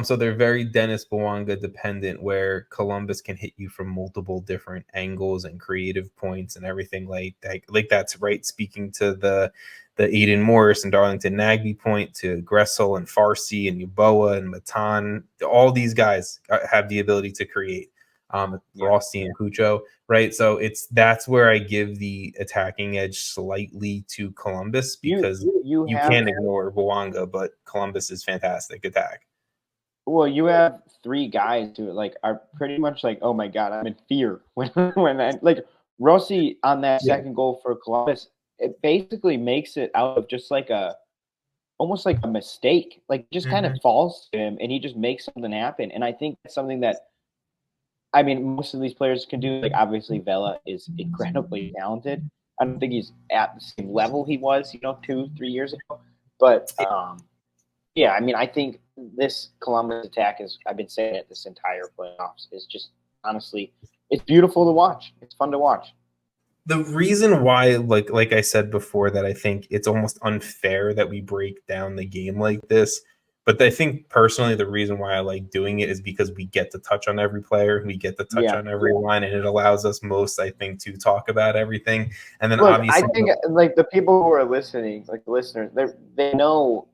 So they're very Dennis Bouanga dependent, where Columbus can hit you from multiple different angles and creative points and everything like that. Like that's right. Speaking to the Aiden Morris and Darlington Nagby point, to Gressel and Farsi and Yuboa and Matan, all these guys have the ability to create. Rossi and Cucho, right? So that's where I give the attacking edge slightly to Columbus, because you can't ignore Bouanga, but Columbus is fantastic attack. Well, you have three guys who are pretty much like, oh my God, I'm in fear when Rossi on that second goal for Columbus. It basically makes it out of just almost like a mistake, just kind of falls to him and he just makes something happen. And I think that's something that, most of these players can do. Obviously, Vela is incredibly talented. I don't think he's at the same level he was, 2-3 years ago. But, I think this Columbus attack I've been saying it this entire playoffs, is just, honestly, it's beautiful to watch. It's fun to watch. The reason why, like I said before, that I think it's almost unfair that we break down the game like this, but I think personally the reason why I like doing it is because we get to touch on every player, we get to touch on every line, and it allows us most, I think, to talk about everything. And then obviously, I think the people who are listening, the listeners, they know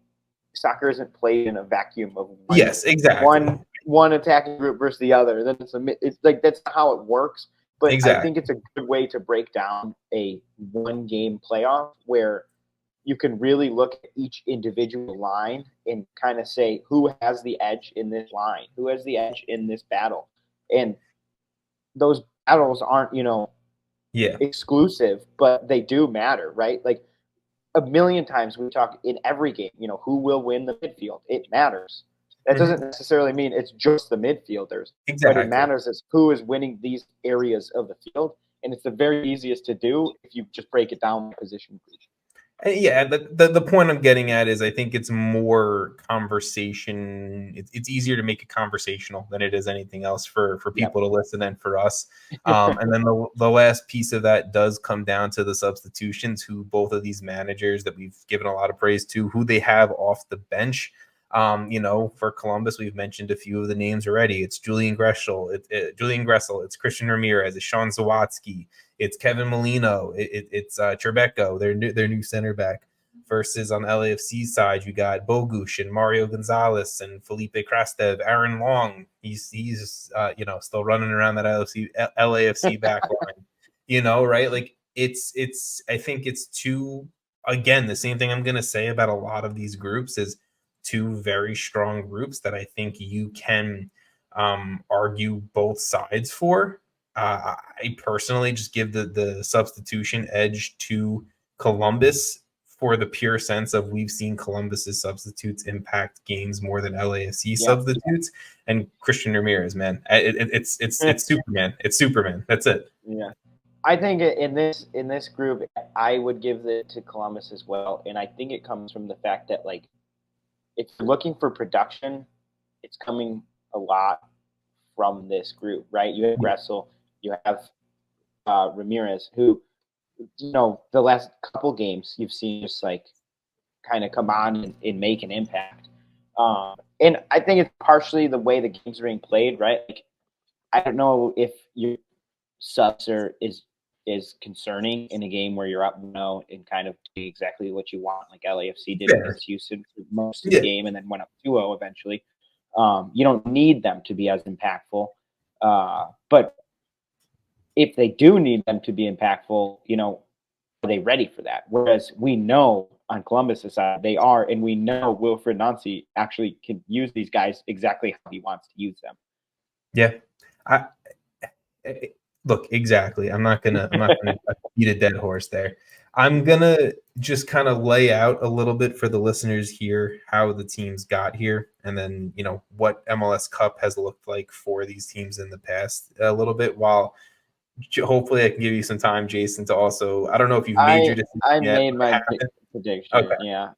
soccer isn't played in a vacuum of yes, exactly, one attacking group versus the other. Then it's that's not how it works. But I think it's a good way to break down a one-game playoff where you can really look at each individual line and kind of say who has the edge in this line, who has the edge in this battle. And those battles aren't, exclusive, but they do matter, right? A million times we talk in every game, who will win the midfield. It matters. That doesn't necessarily mean it's just the midfielders. But it matters is who is winning these areas of the field. And it's the very easiest to do if you just break it down position. Yeah, the point I'm getting at is I think it's more conversation. It's easier to make it conversational than it is anything else for people to listen and for us. And then the last piece of that does come down to the substitutions, who both of these managers that we've given a lot of praise to, who they have off the bench. For Columbus, we've mentioned a few of the names already. It's Julian Gressel, it's Christian Ramirez, it's Sean Zawatsky, it's Kevin Molino, it's Trebeko, their new center back. Versus on the LAFC side, you got Bogush and Mario Gonzalez and Felipe Krastev, Aaron Long. He's still running around that LAFC back line. Right? It's I think it's again, the same thing I'm gonna say about a lot of these groups is two very strong groups that I think you can argue both sides for. I personally just give the substitution edge to Columbus for the pure sense of we've seen Columbus's substitutes impact games more than LAFC substitutes. And Christian Ramirez, man, it's Superman. It's Superman. That's it. Yeah. I think in this group, I would give it to Columbus as well. And I think it comes from the fact that, if you're looking for production, it's coming a lot from this group, right? You have Gressel, you have Ramirez, who, the last couple games you've seen just kind of come on and make an impact. And I think it's partially the way the games are being played, right? I don't know if your subs is concerning in a game where you're up 1-0 and kind of do exactly what you want, like LAFC did against Houston for most of the game and then went up 2-0 eventually. You don't need them to be as impactful. But if they do need them to be impactful, are they ready for that? Whereas we know on Columbus' side they are, and we know Wilfred Nancy actually can use these guys exactly how he wants to use them. Yeah. Look, exactly. I'm not gonna beat a dead horse there. I'm gonna just kind of lay out a little bit for the listeners here how the teams got here, and then what MLS Cup has looked like for these teams in the past a little bit. While hopefully I can give you some time, Jason, to also. I don't know if you've made your decision I yet. Made my prediction. Okay. Yeah.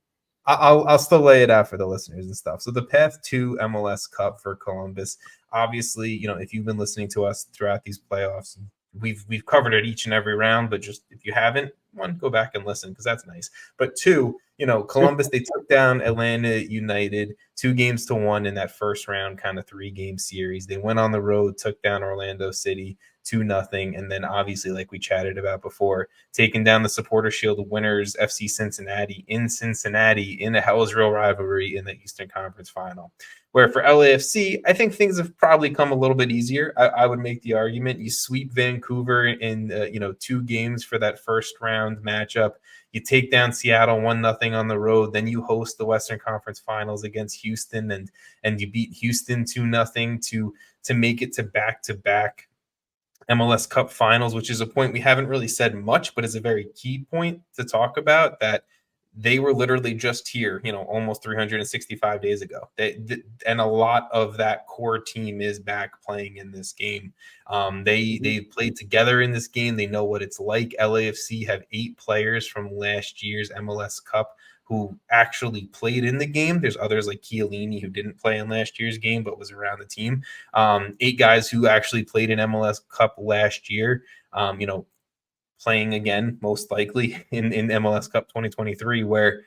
I'll still lay it out for the listeners and stuff. So the path to MLS Cup for Columbus, obviously, if you've been listening to us throughout these playoffs, we've covered it each and every round, but just if you haven't, one, go back and listen because that's nice. But two, Columbus, they took down Atlanta United 2-1 in that first round, kind of 3-game series. They went on the road, took down Orlando City 2-0, and then obviously, like we chatted about before, taking down the Supporter Shield winners FC Cincinnati in a Hell's Real rivalry in the Eastern Conference Final. Where for LAFC, I think things have probably come a little bit easier. I would make the argument you sweep Vancouver in 2 games for that first round matchup. You take down Seattle 1-0 on the road, then you host the Western Conference Finals against Houston, and you beat Houston 2-0 to make it to back-to-back MLS Cup finals, which is a point we haven't really said much, but is a very key point to talk about, that they were literally just here, almost 365 days ago. And a lot of that core team is back playing in this game. They played together in this game. They know what it's like. LAFC have 8 players from last year's MLS Cup who actually played in the game. There's others like Chiellini who didn't play in last year's game but was around the team. 8 guys who actually played in MLS Cup last year. Playing again, most likely in MLS Cup 2023, where,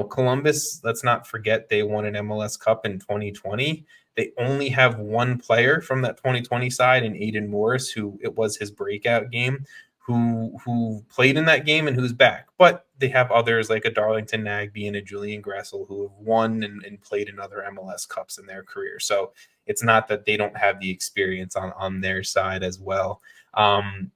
Columbus, let's not forget, they won an MLS Cup in 2020. They only have 1 player from that 2020 side in Aiden Morris, who it was his breakout game, who played in that game and who's back. But they have others like a Darlington Nagbe and a Julian Gressel who have won and played in other MLS Cups in their career. So it's not that they don't have the experience on their side as well.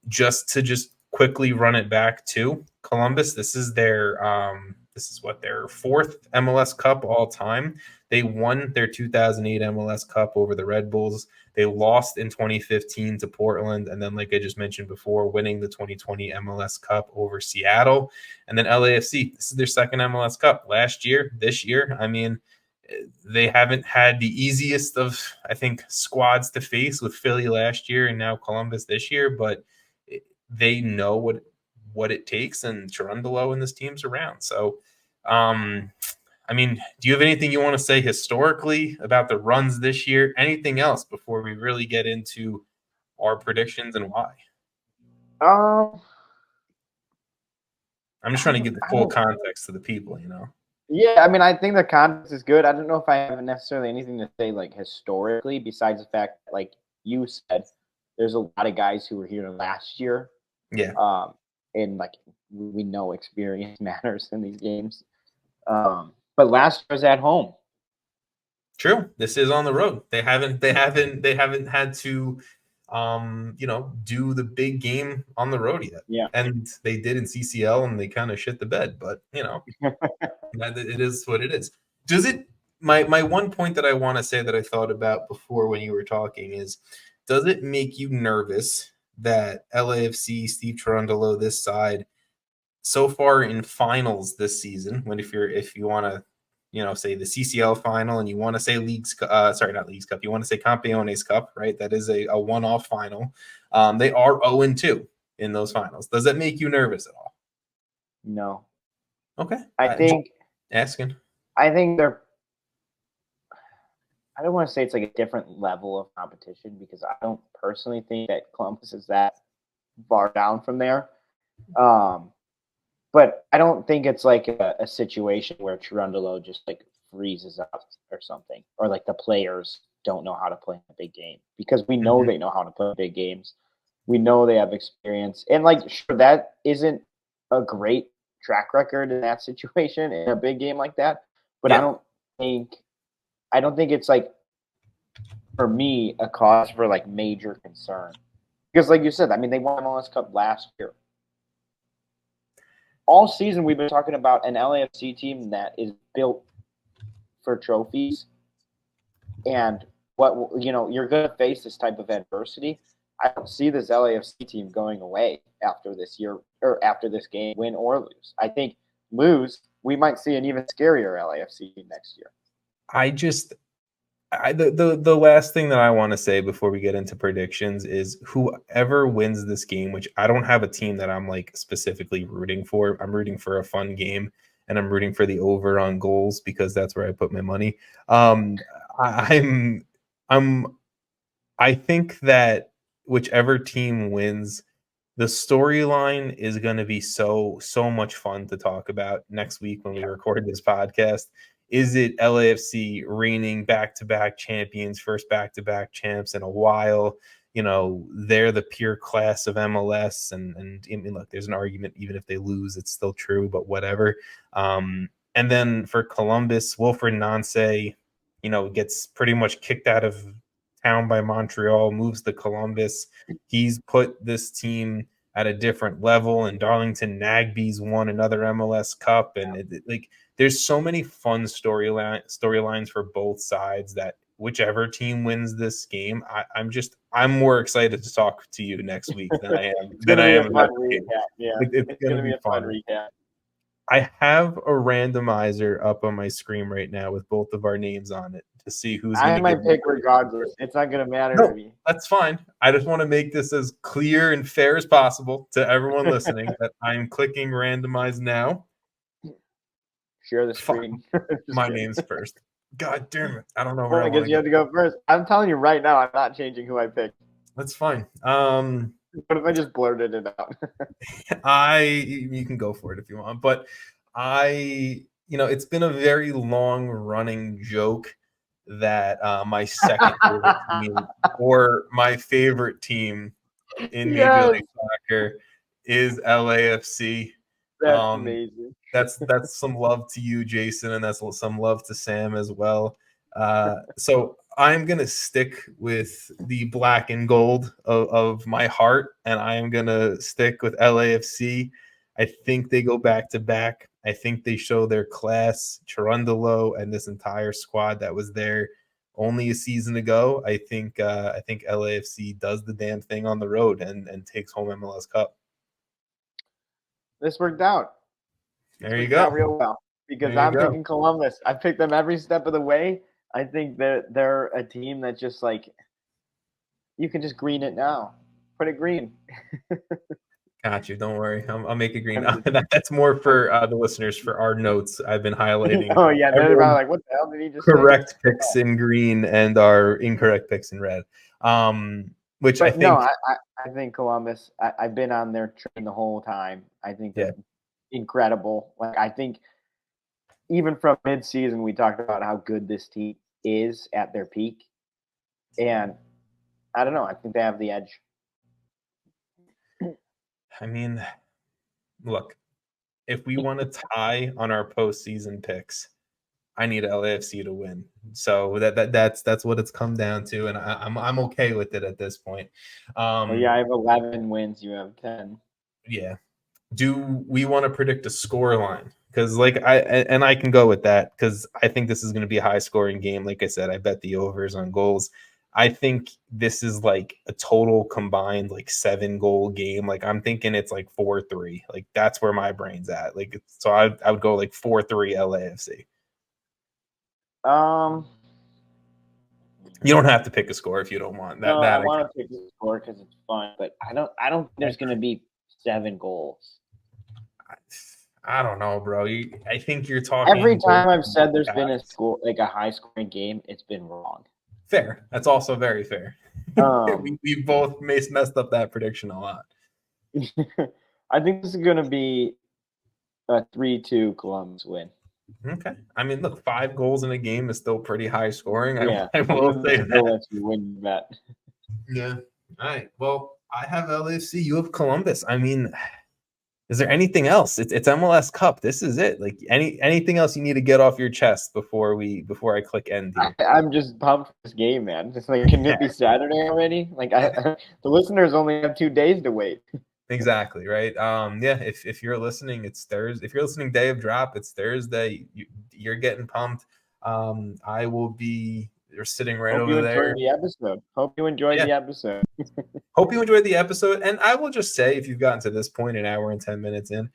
Just quickly run it back to Columbus. This is their 4th MLS Cup all time. They won their 2008 MLS Cup over the Red Bulls. They lost in 2015 to Portland, and then, like I just mentioned before, winning the 2020 MLS Cup over Seattle. And then LAFC, this is their 2nd MLS Cup. This year, I mean, they haven't had the easiest of, I think, squads to face, with Philly last year and now Columbus this year, but they know what it takes, and Cherundolo and this team's around. So, I mean, do you have anything you want to say historically about the runs this year? Anything else before we really get into our predictions and why? I'm just trying to give the full context to the people, Yeah, I mean, I think the context is good. I don't know if I have necessarily anything to say, like, historically, besides the fact, like you said, there's a lot of guys who were here last year. Yeah. And like we know experience matters in these games. But last year was at home. True. This is on the road. They haven't had to do the big game on the road yet. Yeah. And they did in CCL and they kind of shit the bed, but it is what it is. Does it my one point that I want to say that I thought about before when you were talking is, does it make you nervous that LAFC, Steve Cherundolo, this side, so far in finals this season, if you want to, say the CCL final, and you want to say not Leagues Cup, you want to say Campeones Cup, right? That is a one-off final. They are 0-2 in those finals. Does that make you nervous at all? No. Okay. I think they're, I don't want to say it's like a different level of competition, because I don't personally think that Columbus is that far down from there. But I don't think it's like a situation where Cherundolo just like freezes up or something, or like the players don't know how to play in a big game, because we know they know how to play big games. We know they have experience, and like, sure, that isn't a great track record in that situation in a big game like that. But yeah. I don't think it's like, for me, a cause for like major concern, because like you said, I mean, they won MLS Cup last year. All season we've been talking about an LAFC team that is built for trophies, and you're going to face this type of adversity. I don't see this LAFC team going away after this year, or after this game, win or lose. I think lose, we might see an even scarier LAFC team next year. The last thing that I want to say before we get into predictions is, whoever wins this game, which I don't have a team that I'm like specifically rooting for. I'm rooting for a fun game, and I'm rooting for the over on goals, because that's where I put my money. I think that whichever team wins, The storyline is going to be so much fun to talk about next week when we record this podcast. Is it LAFC reigning back-to-back champions, first back-to-back champs in a while? You know, they're the pure class of MLS, and I mean, look, there's an argument even if they lose, it's still true, but whatever. And then for Columbus, Wilfred Nancy, you know, gets pretty much kicked out of town by Montreal, moves to Columbus. He's put this team at a different level, and Darlington Nagbe's won another MLS Cup, and like there's so many fun storylines for both sides that whichever team wins this game, I'm more excited to talk to you next week than I am. It's gonna I be am a fun recap. Yeah, it's gonna be a fun recap. I have a randomizer up on my screen right now with both of our names on it to see who's going to might pick regardless. It's not going to matter to me. That's fine. I just want to make this as clear and fair as possible to everyone listening that I'm clicking randomize now. Share the screen. My name's first. God damn it. I don't know where I guess you have to go first. I'm telling you right now, I'm not changing who I picked. That's fine. What if I just blurted it out? You can go for it if you want, but it's been a very long running joke that my second favorite team or my favorite team in Major League Soccer is LAFC. That's amazing. That's some love to you, Jason, and that's some love to Sam as well. So I'm going to stick with the black and gold of my heart, and I am going to stick with LAFC. I think they go back to back. I think they show their class. Cherundolo and this entire squad that was there only a season ago. I think LAFC does the damn thing on the road and takes home MLS Cup. This worked out. There you go. Real well, because I'm picking Columbus. I picked them every step of the way. I think that they're a team that just like you can just green it now. Put it green. Got you. Don't worry. I'll make it green. That's more for the listeners for our notes. I've been highlighting. Oh yeah, they're about like, what the hell did he just correct say? Picks in green and our incorrect picks in red. Which I think. No, I think Columbus. I've been on their train the whole time. I think they're incredible. Like I think even from mid-season, we talked about how good this team is at their peak, and I don't know. I think they have the edge. I mean, look, if we want to tie on our postseason picks, I need LAFC to win. So that's what it's come down to, and I'm okay with it at this point. I have 11 wins. You have 10. Yeah. Do we want to predict a score line? Because I can go with that because I think this is going to be a high scoring game. Like I said, I bet the overs on goals. I think this is like a total combined like 7-goal game. Like I'm thinking it's like 4-3. Like that's where my brain's at. Like so I would go like 4-3 LAFC. You don't have to pick a score if you don't want that. No, I want to pick a score because it's fun, but I don't think there's going to be 7 goals. I don't know, bro. I think you're talking. Every time I've said there's been a score, like a high scoring game, it's been wrong. Fair. That's also very fair. We both messed up that prediction a lot. I think this is going to be a 3-2 Columbus win. Okay. I mean, look, 5 goals in a game is still pretty high scoring. Yeah, I will say that. Let you win that. Yeah. All right. Well, I have LAFC. You have Columbus. I mean, is there anything else? It's MLS Cup. This is it. Like anything else you need to get off your chest before I click end here? I'm just pumped for this game, man. Just like, can it be Saturday already? Like the listeners only have 2 days to wait. Exactly, right? If you're listening, it's Thursday. If you're listening day of drop, it's Thursday. You're getting pumped. I will be sitting right over there. Hope you enjoyed the episode. Hope you enjoyed the episode. And I will just say, if you've gotten to this point, an hour and 10 minutes in,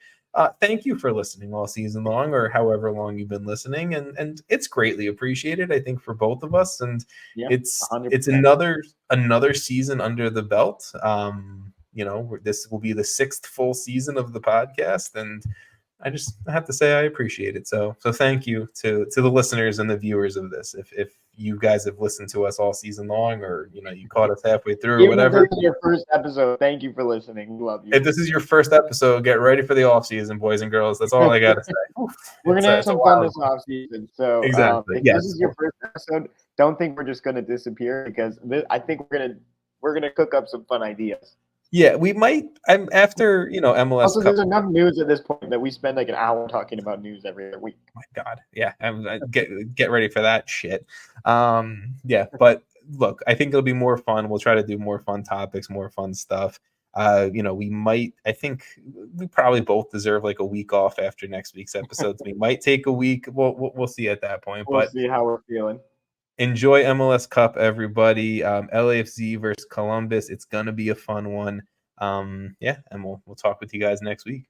thank you for listening all season long or however long you've been listening. And it's greatly appreciated, I think, for both of us. And it's 100%. Another season under the belt. This will be the 6th full season of the podcast. And I have to say I appreciate it. So thank you to the listeners and the viewers of this. If you guys have listened to us all season long, or you caught us halfway through, or whatever. If this is your first episode, thank you for listening. We love you. If this is your first episode, get ready for the off season, boys and girls. That's all I gotta say. We're gonna have some fun this off season. So exactly. If this is your first episode, don't think we're just gonna disappear, because I think we're gonna cook up some fun ideas. Yeah, we might. After MLS. Also, there's enough news at this point that we spend like an hour talking about news every other week. Oh my God, yeah. Get ready for that shit. Yeah, but look, I think it'll be more fun. We'll try to do more fun topics, more fun stuff. We might. I think we probably both deserve like a week off after next week's episodes. We might take a week. We'll see at that point. We'll see how we're feeling. Enjoy MLS Cup, everybody. LAFC versus Columbus. It's gonna be a fun one. And we'll talk with you guys next week.